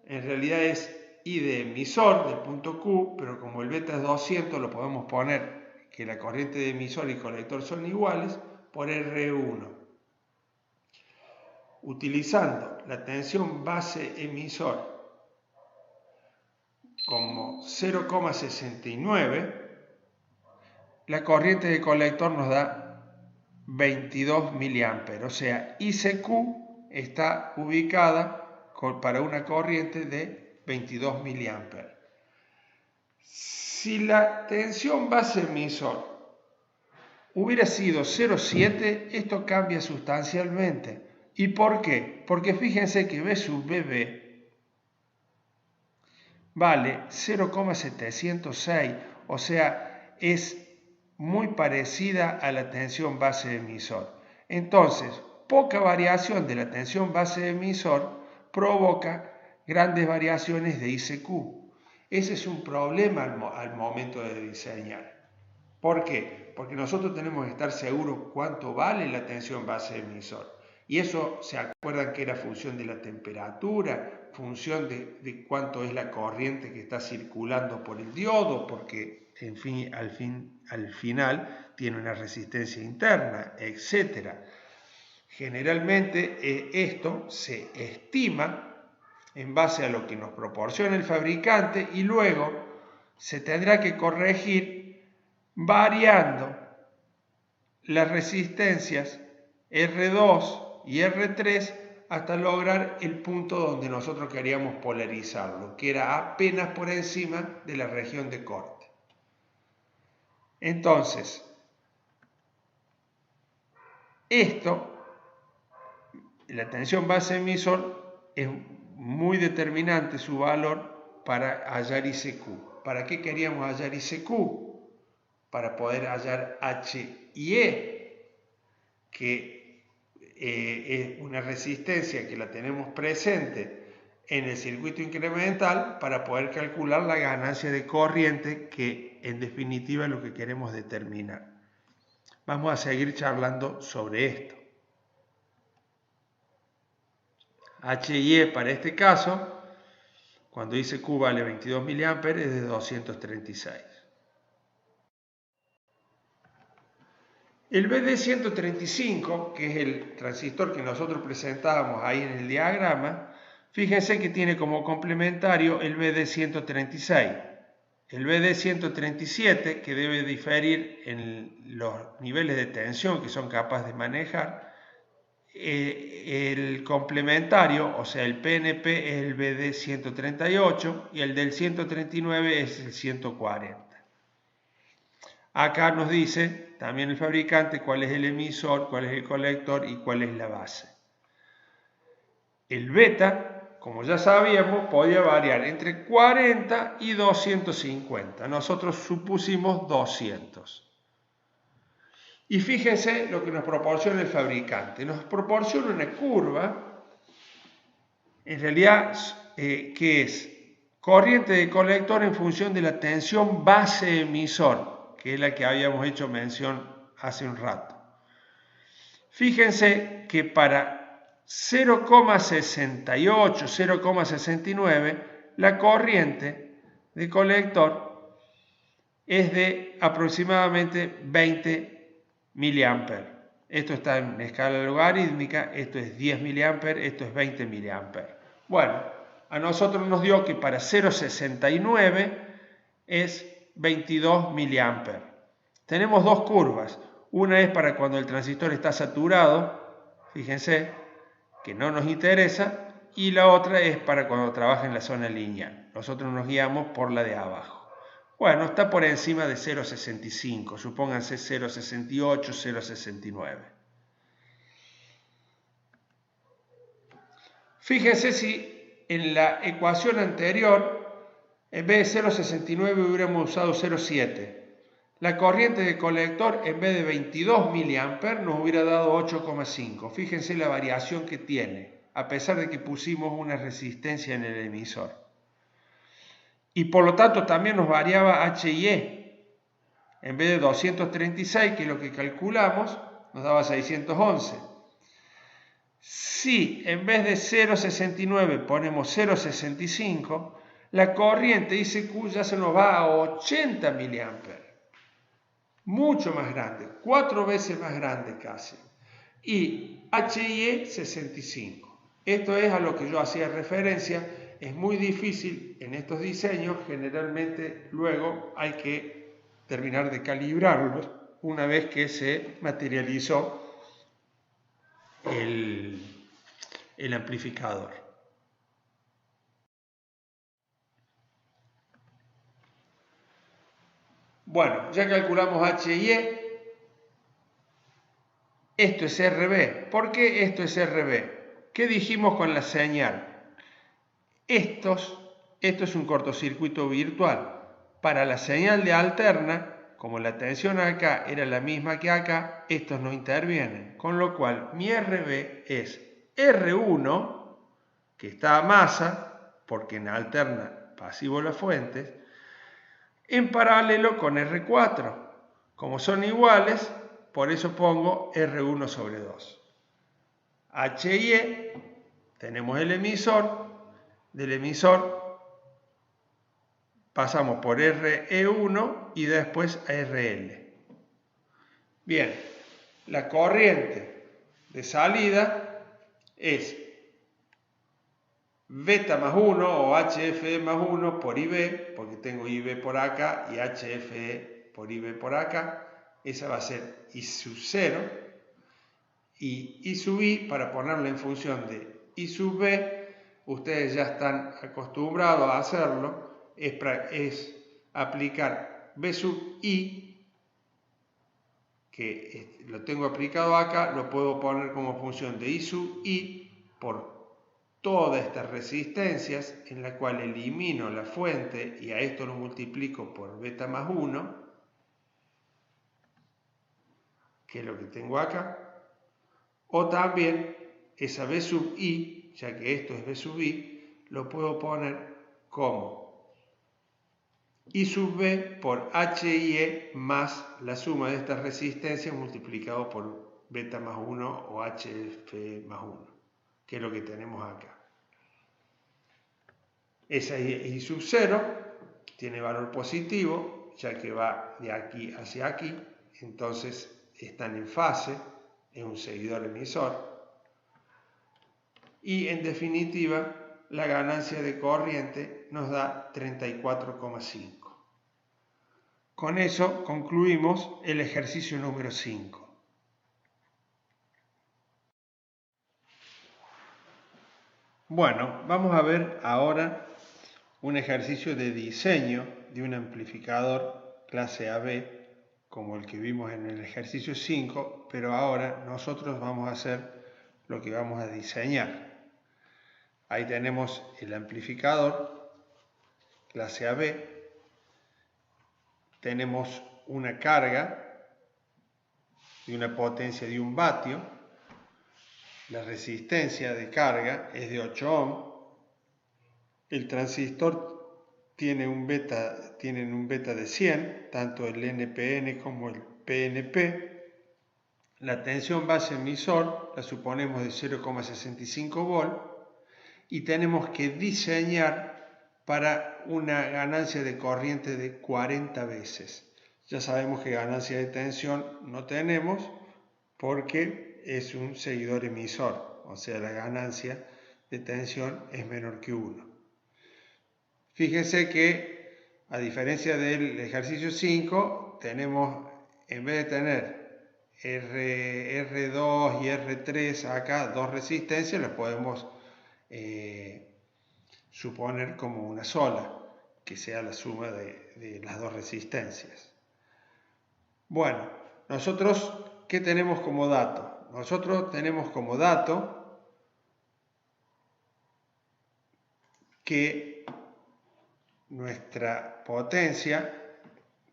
en realidad es I de emisor del punto Q, pero como el beta es 200 lo podemos poner que la corriente de emisor y colector son iguales por R1. Utilizando la tensión base emisor como 0,69, la corriente de colector nos da 22 mA, o sea, ICQ está ubicada para una corriente de 22 mA. Si la tensión base emisor hubiera sido 0,7, esto cambia sustancialmente. ¿Y por qué? Porque fíjense que B sub BB vale 0,706, o sea, es muy parecida a la tensión base emisor. Entonces, poca variación de la tensión base emisor provoca grandes variaciones de ICQ. Ese es un problema al momento de diseñar. ¿Por qué? Porque nosotros tenemos que estar seguros cuánto vale la tensión base emisor. Y eso, ¿se acuerdan que era función de la temperatura? Función de cuánto es la corriente que está circulando por el diodo, porque en fin, al final tiene una resistencia interna, etc. Generalmente esto se estima en base a lo que nos proporciona el fabricante y luego se tendrá que corregir variando las resistencias R2 y R3 hasta lograr el punto donde nosotros queríamos polarizarlo, que era apenas por encima de la región de corte. Entonces, la tensión base emisor es muy determinante su valor para hallar ICQ. ¿Para qué queríamos hallar ICQ? Para poder hallar H y E, que es una resistencia que la tenemos presente en el circuito incremental para poder calcular la ganancia de corriente, que en definitiva es lo que queremos determinar. Vamos a seguir charlando sobre esto. H y E para este caso, cuando dice Q vale 22 mA, es de 236. El BD135, que es el transistor que nosotros presentábamos ahí en el diagrama, fíjense que tiene como complementario el BD136. El BD137, que debe diferir en los niveles de tensión que son capaces de manejar, el complementario, o sea, el PNP es el BD138 y el del 139 es el 140. Acá nos dice también el fabricante cuál es el emisor, cuál es el colector y cuál es la base. El beta, como ya sabíamos, podía variar entre 40 y 250. Nosotros supusimos 200. Y fíjense lo que nos proporciona el fabricante. Nos proporciona una curva, en realidad, que es corriente de colector en función de la tensión base emisor, que es la que habíamos hecho mención hace un rato. Fíjense que para 0,68, 0,69, la corriente de colector es de aproximadamente 20 miliamperes. Esto está en escala logarítmica, esto es 10 miliamperes, esto es 20 miliamperes. Bueno, a nosotros nos dio que para 0,69 es 22 miliamperes. Tenemos dos curvas. Una es para cuando el transistor está saturado, fíjense, que no nos interesa, y la otra es para cuando trabaja en la zona lineal. Nosotros nos guiamos por la de abajo. Bueno, está por encima de 0,65, supónganse 0,68, 0,69. Fíjense si en la ecuación anterior, en vez de 0,69 hubiéramos usado 0,7. La corriente de colector, en vez de 22 miliamperes, nos hubiera dado 8,5. Fíjense la variación que tiene, a pesar de que pusimos una resistencia en el emisor. Y por lo tanto también nos variaba H y E. En vez de 236, que es lo que calculamos, nos daba 611. Si en vez de 0,69 ponemos 0,65, la corriente ICQ ya se nos va a 80 miliamperes. Mucho más grande, 4 veces más grande casi. Y HIE 65. Esto es a lo que yo hacía referencia. Es muy difícil en estos diseños, generalmente luego hay que terminar de calibrarlos una vez que se materializó el amplificador. Bueno, ya calculamos H y E. Esto es RB. ¿Por qué esto es RB? ¿Qué dijimos con la señal? Esto es un cortocircuito virtual. Para la señal de alterna, como la tensión acá era la misma que acá, estos no intervienen. Con lo cual, mi RB es R1, que está a masa, porque en alterna pasivo las fuentes, en paralelo con R4. Como son iguales, por eso pongo R1 sobre 2. H y E, tenemos el emisor. Del emisor pasamos por RE1 y después a RL. Bien, la corriente de salida es beta más 1 o HFE más 1 por IB, porque tengo IB por acá y HFE por IB por acá. Esa va a ser I sub 0. Y I sub I, para ponerla en función de I sub B, ustedes ya están acostumbrados a hacerlo, es aplicar B sub I, que lo tengo aplicado acá, lo puedo poner como función de I sub I por todas estas resistencias, en la cual elimino la fuente y a esto lo multiplico por beta más 1, que es lo que tengo acá, o también esa B sub I, ya que esto es B sub I, lo puedo poner como I sub B por H y E más la suma de estas resistencias multiplicado por beta más 1 o HF más 1, que es lo que tenemos acá. Esa I sub 0 tiene valor positivo, ya que va de aquí hacia aquí, entonces están en fase, es un seguidor emisor. Y en definitiva, la ganancia de corriente nos da 34,5. Con eso concluimos el ejercicio número 5. Bueno, vamos a ver ahora un ejercicio de diseño de un amplificador clase AB, como el que vimos en el ejercicio 5, pero ahora nosotros vamos a hacer lo que vamos a diseñar. Ahí tenemos el amplificador clase AB, tenemos una carga de una potencia de 1 vatio, la resistencia de carga es de 8 ohm, el transistor tienen un beta de 100, tanto el NPN como el PNP, la tensión base emisor la suponemos de 0,65 volt y tenemos que diseñar para una ganancia de corriente de 40 veces. Ya sabemos que ganancia de tensión no tenemos porque es un seguidor emisor, o sea, la ganancia de tensión es menor que 1. Fíjense que, a diferencia del ejercicio 5, tenemos, en vez de tener R2 y R3 acá, dos resistencias, las podemos suponer como una sola, que sea la suma de las dos resistencias. Bueno, nosotros, ¿qué tenemos como dato? Nosotros tenemos como dato que nuestra potencia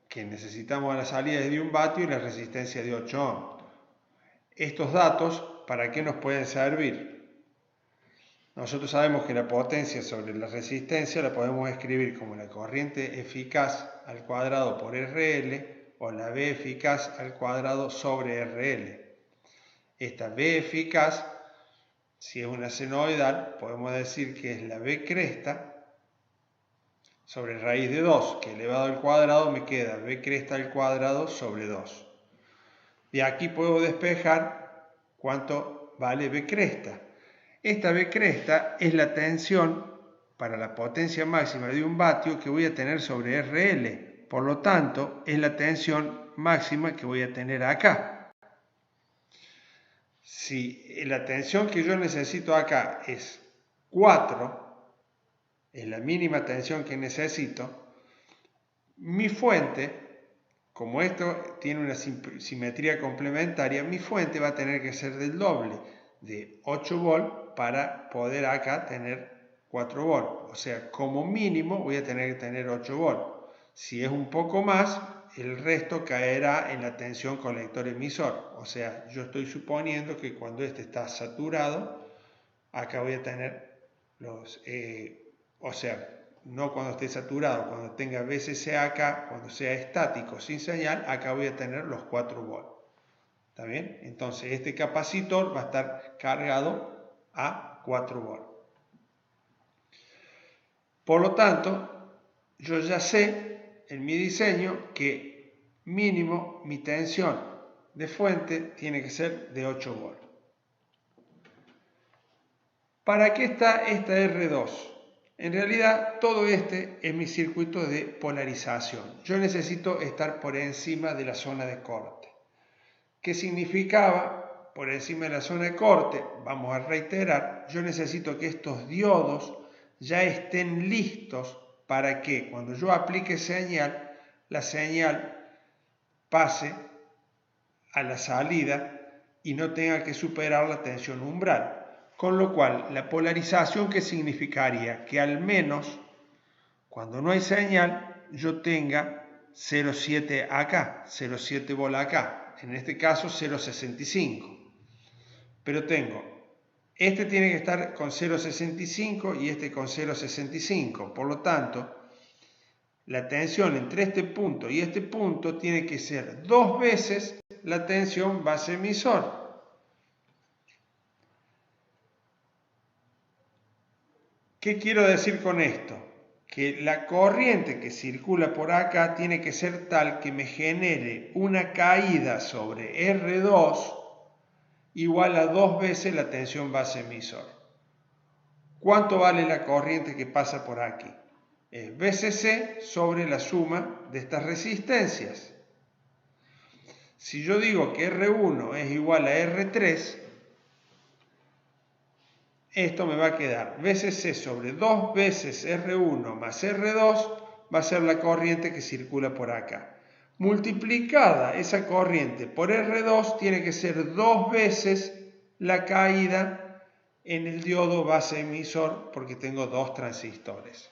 que necesitamos a la salida es de 1 vatio y la resistencia de 8 ohm. Estos datos, ¿para qué nos pueden servir? Nosotros sabemos que la potencia sobre la resistencia la podemos escribir como la corriente eficaz al cuadrado por RL o la V eficaz al cuadrado sobre RL. Esta V eficaz, si es una senoidal, podemos decir que es la V cresta sobre raíz de 2, que elevado al cuadrado me queda V cresta al cuadrado sobre 2. De aquí puedo despejar cuánto vale V cresta. Esta V cresta es la tensión para la potencia máxima de 1 vatio que voy a tener sobre RL. Por lo tanto, es la tensión máxima que voy a tener acá. Si la tensión que yo necesito acá es 4, es la mínima tensión que necesito, mi fuente, como esto tiene una simetría complementaria, mi fuente va a tener que ser del doble, de 8 volt, para poder acá tener 4 volt. O sea, como mínimo voy a tener que tener 8 volt. Si es un poco más, el resto caerá en la tensión colector-emisor. O sea, yo estoy suponiendo que cuando este está saturado, acá voy a tener los... o sea, no cuando esté saturado, cuando tenga VCC acá, cuando sea estático sin señal, acá voy a tener los 4 volt. ¿Está bien? Entonces este capacitor va a estar cargado a 4 volt. Por lo tanto, yo ya sé en mi diseño que mínimo mi tensión de fuente tiene que ser de 8 volt. ¿Para qué está esta R2? En realidad, todo este es mi circuito de polarización. Yo necesito estar por encima de la zona de corte. ¿Qué significaba por encima de la zona de corte? Vamos a reiterar, yo necesito que estos diodos ya estén listos para que cuando yo aplique señal, la señal pase a la salida y no tenga que superar la tensión umbral. Con lo cual, la polarización, ¿qué significaría? Que al menos, cuando no hay señal, yo tenga 0,7 acá, 0,7 volt acá. En este caso, 0,65. Pero tengo, este tiene que estar con 0,65 y este con 0,65. Por lo tanto, la tensión entre este punto y este punto tiene que ser 2 veces la tensión base emisor. ¿Qué quiero decir con esto? que la corriente que circula por acá tiene que ser tal que me genere una caída sobre R2 igual a 2 veces la tensión base emisor. ¿Cuánto vale la corriente que pasa por aquí? Es VCC sobre la suma de estas resistencias. Si yo digo que R1 es igual a R3, esto me va a quedar VCC sobre 2 veces R1 más R2 va a ser la corriente que circula por acá. Multiplicada esa corriente por R2 tiene que ser 2 veces la caída en el diodo base emisor porque tengo dos transistores.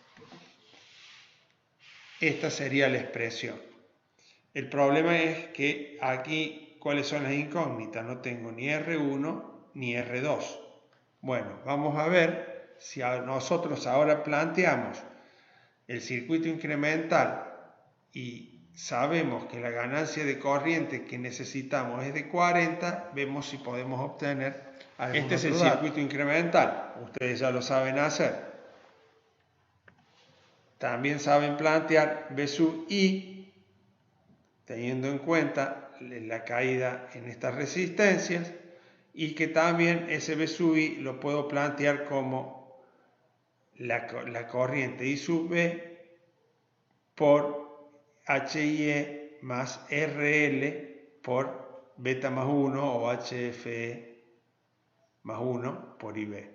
Esta sería la expresión. El problema es que aquí, ¿cuáles son las incógnitas? No tengo ni R1 ni R2. Bueno, vamos a ver si nosotros ahora planteamos el circuito incremental y sabemos que la ganancia de corriente que necesitamos es de 40, vemos si podemos obtener. Este es el circuito incremental, ustedes ya lo saben hacer. También saben plantear V sub I, teniendo en cuenta la caída en estas resistencias, y que también ese V sub I lo puedo plantear como la corriente I sub B por HIE más RL por beta más 1 o HFE más 1 por IB.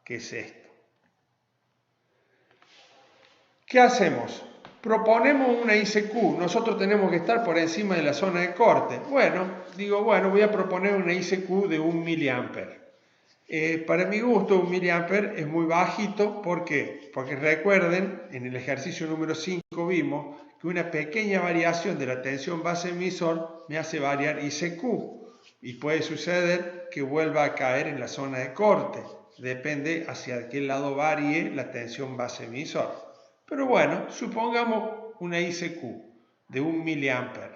¿Qué es esto? ¿Qué hacemos? Proponemos una ICQ, nosotros tenemos que estar por encima de la zona de corte. Bueno, voy a proponer una ICQ de 1 mA. Para mi gusto, 1 mA es muy bajito. ¿Por qué? Porque recuerden, en el ejercicio número 5 vimos que una pequeña variación de la tensión base emisor me hace variar ICQ. Y puede suceder que vuelva a caer en la zona de corte. Depende hacia qué lado varíe la tensión base emisor. Pero bueno, supongamos una ICQ de 1 mA.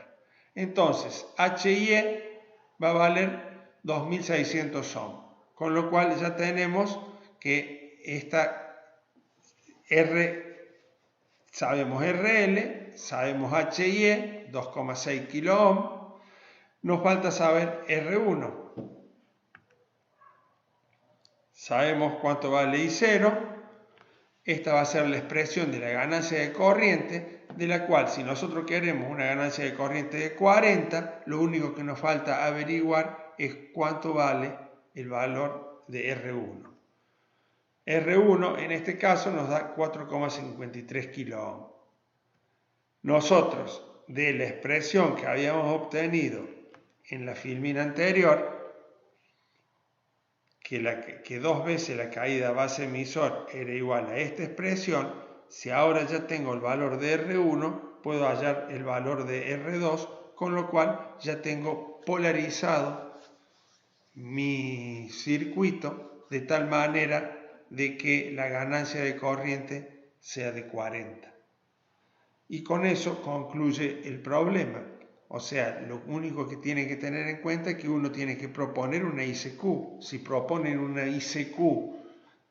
Entonces, HIE va a valer 2600 ohms. Con lo cual ya tenemos que esta sabemos RL, sabemos HIE, 2,6 kilo ohm. Nos falta saber R1. Sabemos cuánto vale I0. Esta va a ser la expresión de la ganancia de corriente, de la cual si nosotros queremos una ganancia de corriente de 40, lo único que nos falta averiguar es cuánto vale el valor de R1. R1 en este caso nos da 4,53 kilo ohm. Nosotros, de la expresión que habíamos obtenido en la filmina anterior, que 2 veces la caída base emisor era igual a esta expresión, si ahora ya tengo el valor de R1, puedo hallar el valor de R2, con lo cual ya tengo polarizado mi circuito de tal manera de que la ganancia de corriente sea de 40. Y con eso concluye el problema. O sea, lo único que tienen que tener en cuenta es que uno tiene que proponer una ICQ. Si proponen una ICQ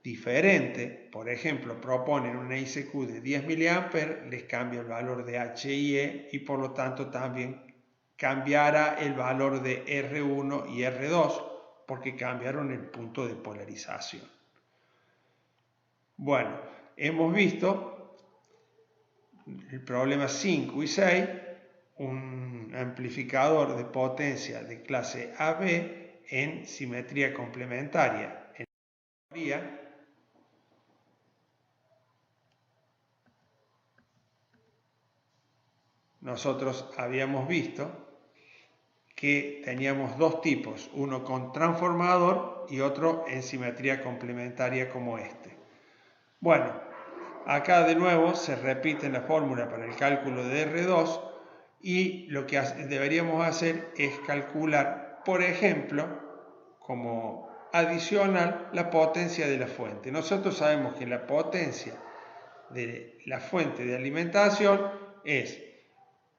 diferente, por ejemplo, proponen una ICQ de 10 mA, les cambia el valor de HIE y por lo tanto también cambiará el valor de R1 y R2 porque cambiaron el punto de polarización. Bueno, hemos visto el problema 5 y 6, un amplificador de potencia de clase AB en simetría complementaria. En teoría, nosotros habíamos visto que teníamos dos tipos, uno con transformador y otro en simetría complementaria como este. Bueno, acá de nuevo se repite la fórmula para el cálculo de R2 y lo que deberíamos hacer es calcular, por ejemplo, como adicional, la potencia de la fuente. Nosotros sabemos que la potencia de la fuente de alimentación es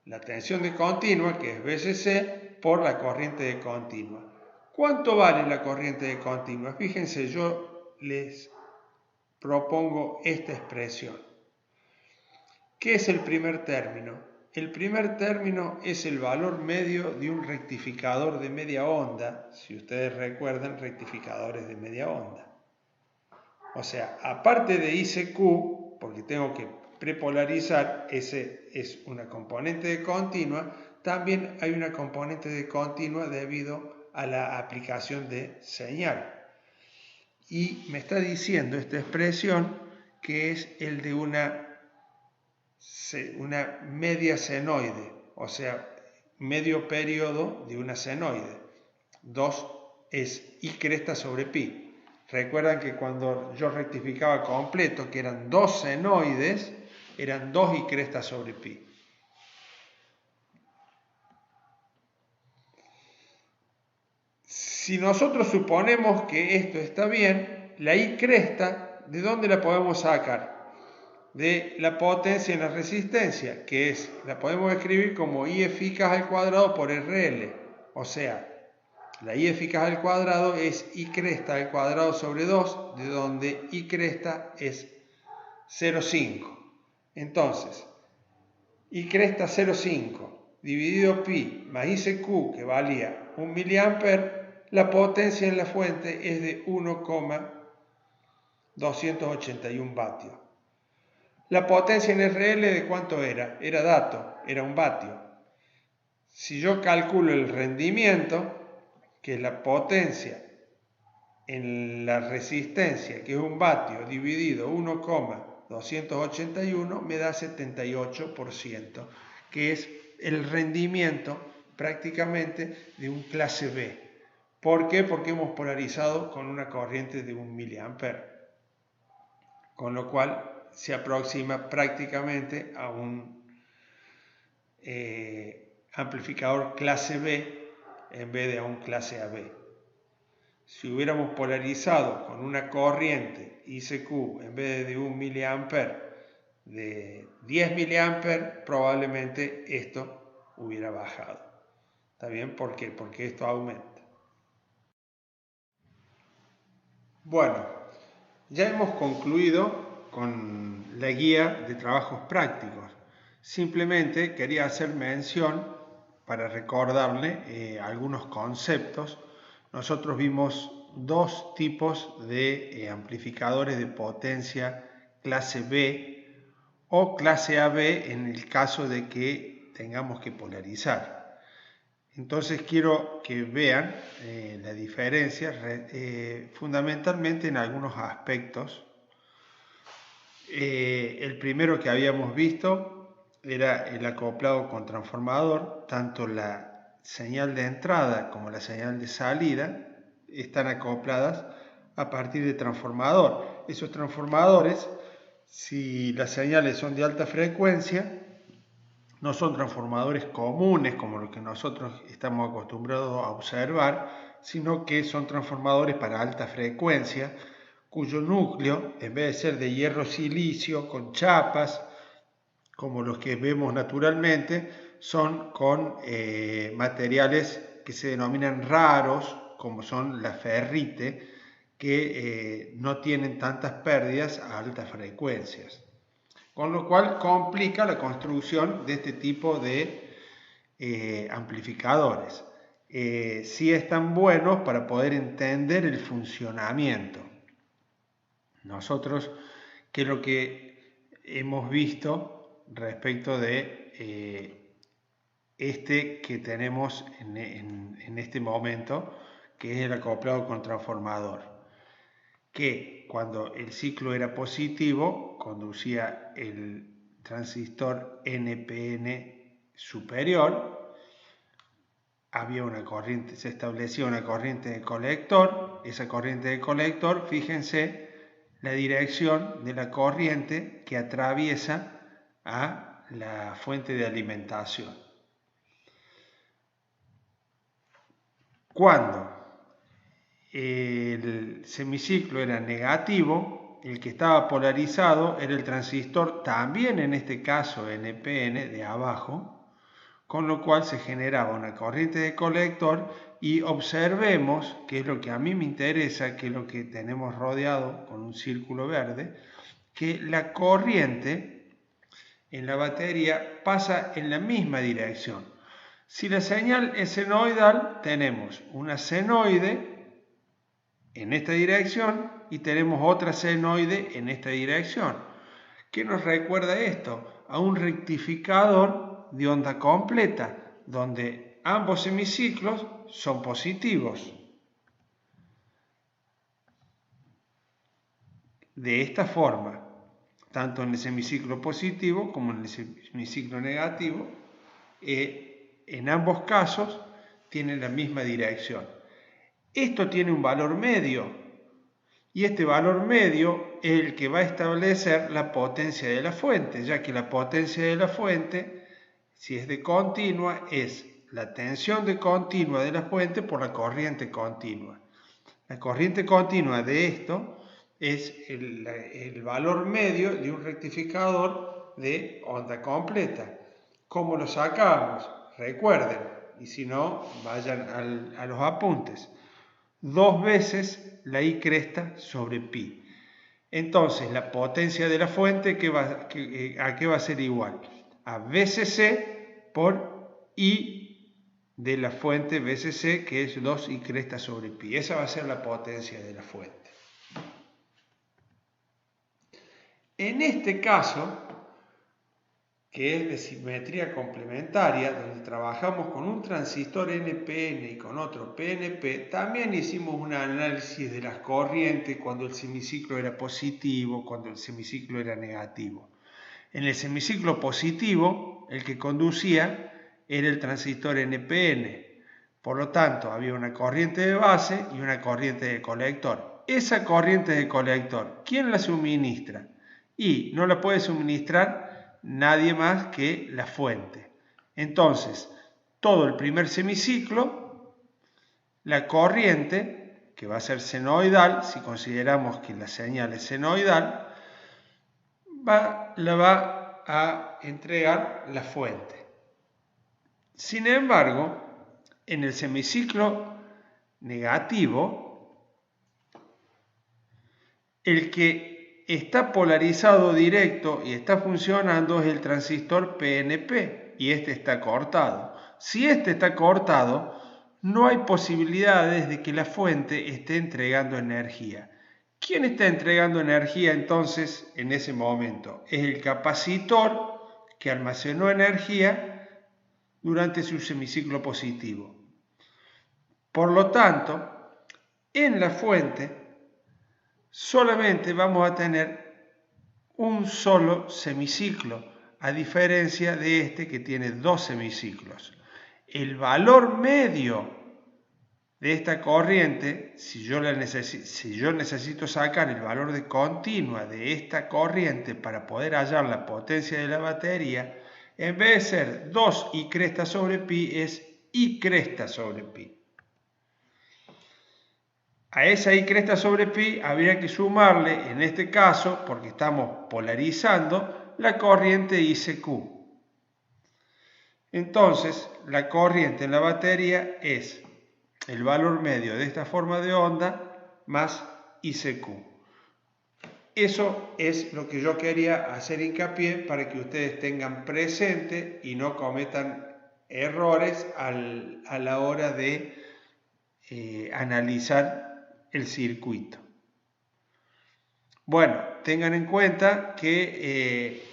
la tensión de continua, que es VCC, por la corriente de continua. ¿Cuánto vale la corriente de continua? Fíjense, yo les propongo esta expresión. ¿Qué es el primer término? El primer término es el valor medio de un rectificador de media onda, si ustedes recuerdan, rectificadores de media onda. O sea, aparte de ICQ, porque tengo que prepolarizar, ese es una componente de continua, también hay una componente de continua debido a la aplicación de señal. Y me está diciendo esta expresión que es el de una media senoide, o sea, medio periodo de una senoide. 2 es I cresta sobre pi. Recuerdan que cuando yo rectificaba completo, que eran 2 senoides, eran 2 I cresta sobre pi. Si nosotros suponemos que esto está bien, la I cresta, ¿de dónde la podemos sacar? De la potencia en la resistencia, que es, la podemos escribir como I eficaz al cuadrado por RL. O sea, la I eficaz al cuadrado es I cresta al cuadrado sobre 2, de donde I cresta es 0,5. Entonces, I cresta 0,5 dividido pi más ICQ, que valía 1 miliamper, la potencia en la fuente es de 1,281 vatios. La potencia en RL, ¿de cuánto era? Era dato, era 1 vatio. Si yo calculo el rendimiento, que es la potencia en la resistencia, que es 1 vatio, dividido 1,281, me da 78%, que es el rendimiento prácticamente de un clase B. ¿Por qué? Porque hemos polarizado con una corriente de 1 miliamper, con lo cual se aproxima prácticamente a un amplificador clase B en vez de a un clase AB. Si hubiéramos polarizado con una corriente ICQ en vez de 1 miliamper de 10 miliamper, probablemente esto hubiera bajado. ¿Está bien? ¿Por qué? Porque esto aumenta. Bueno, ya hemos concluido con la guía de trabajos prácticos. Simplemente quería hacer mención para recordarle algunos conceptos. Nosotros vimos 2 tipos de amplificadores de potencia clase B o clase AB en el caso de que tengamos que polarizar. Entonces quiero que vean la diferencia fundamentalmente en algunos aspectos. El primero que habíamos visto era el acoplado con transformador. Tanto la señal de entrada como la señal de salida están acopladas a partir de transformador. Esos transformadores, si las señales son de alta frecuencia, no son transformadores comunes como los que nosotros estamos acostumbrados a observar, sino que son transformadores para alta frecuencia, cuyo núcleo, en vez de ser de hierro silicio con chapas, como los que vemos naturalmente, son con materiales que se denominan raros, como son la ferrite, que no tienen tantas pérdidas a altas frecuencias. Con lo cual complica la construcción de este tipo de amplificadores. Sí están buenos para poder entender el funcionamiento. Nosotros, ¿qué es lo que hemos visto respecto de este que tenemos en este momento, que es el acoplado con transformador? Que cuando el ciclo era positivo, conducía el transistor NPN superior, había una corriente, se establecía una corriente de colector. Esa corriente de colector, fíjense la dirección de la corriente que atraviesa a la fuente de alimentación. Cuando el semiciclo era negativo, el que estaba polarizado era el transistor, también en este caso NPN de abajo, con lo cual se generaba una corriente de colector y observemos, que es lo que a mí me interesa, que es lo que tenemos rodeado con un círculo verde, que la corriente en la batería pasa en la misma dirección. Si la señal es senoidal, tenemos una senoide en esta dirección y tenemos otra senoide en esta dirección. ¿Qué nos recuerda esto? A un rectificador de onda completa, donde ambos semiciclos son positivos. De esta forma, tanto en el semiciclo positivo como en el semiciclo negativo, en ambos casos tienen la misma dirección. Esto tiene un valor medio y este valor medio es el que va a establecer la potencia de la fuente, ya que la potencia de la fuente, si es de continua, es la tensión de continua de la fuente por la corriente continua. La corriente continua de esto es el valor medio de un rectificador de onda completa. ¿Cómo lo sacamos? Recuerden, y si no, vayan a los apuntes. 2 veces la I cresta sobre pi. Entonces, la potencia de la fuente, ¿a qué va a ser igual? A VCC por I de la fuente VCC, que es 2I cresta sobre pi. Esa va a ser la potencia de la fuente. En este caso, que es de simetría complementaria, donde trabajamos con un transistor NPN y con otro PNP, también hicimos un análisis de las corrientes cuando el semiciclo era positivo, cuando el semiciclo era negativo. En el semiciclo positivo, el que conducía era el transistor NPN. Por lo tanto, había una corriente de base y una corriente de colector. Esa corriente de colector, ¿quién la suministra? Y no la puede suministrar nadie más que la fuente. Entonces, todo el primer semiciclo, la corriente, que va a ser senoidal, si consideramos que la señal es senoidal, la va a entregar la fuente. Sin embargo, en el semiciclo negativo, el que está polarizado directo y está funcionando es el transistor PNP y este está cortado. Si este está cortado, no hay posibilidades de que la fuente esté entregando energía. ¿Quién está entregando energía entonces en ese momento? Es el capacitor que almacenó energía durante su semiciclo positivo. Por lo tanto, en la fuente solamente vamos a tener un solo semiciclo, a diferencia de este que tiene 2 semiciclos. El valor medio de esta corriente, si yo necesito sacar el valor de continua de esta corriente para poder hallar la potencia de la batería, en vez de ser 2I cresta sobre pi, es I cresta sobre pi. A esa I cresta sobre pi habría que sumarle, en este caso, porque estamos polarizando, la corriente ICQ. Entonces, la corriente en la batería es el valor medio de esta forma de onda más ICQ. Eso es lo que yo quería hacer hincapié para que ustedes tengan presente y no cometan errores a la hora de analizar el circuito. Bueno, tengan en cuenta que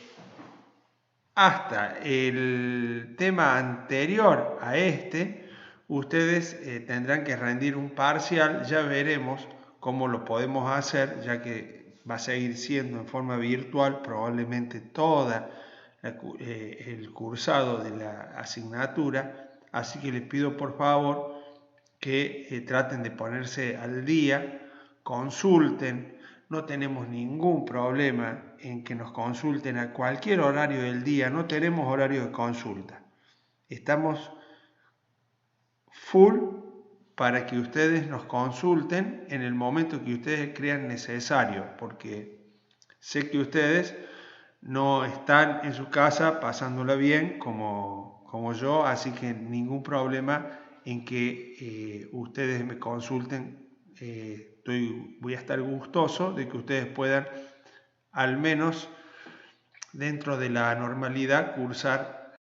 hasta el tema anterior a este, ustedes tendrán que rendir un parcial. Ya veremos cómo lo podemos hacer, ya que va a seguir siendo en forma virtual probablemente toda el cursado de la asignatura. Así que les pido por favor que traten de ponerse al día, consulten. No tenemos ningún problema en que nos consulten a cualquier horario del día, no tenemos horario de consulta. Estamos full para que ustedes nos consulten en el momento que ustedes crean necesario, porque sé que ustedes no están en su casa pasándola bien como yo, así que ningún problema en que ustedes me consulten. Voy a estar gustoso de que ustedes puedan, al menos dentro de la normalidad, cursar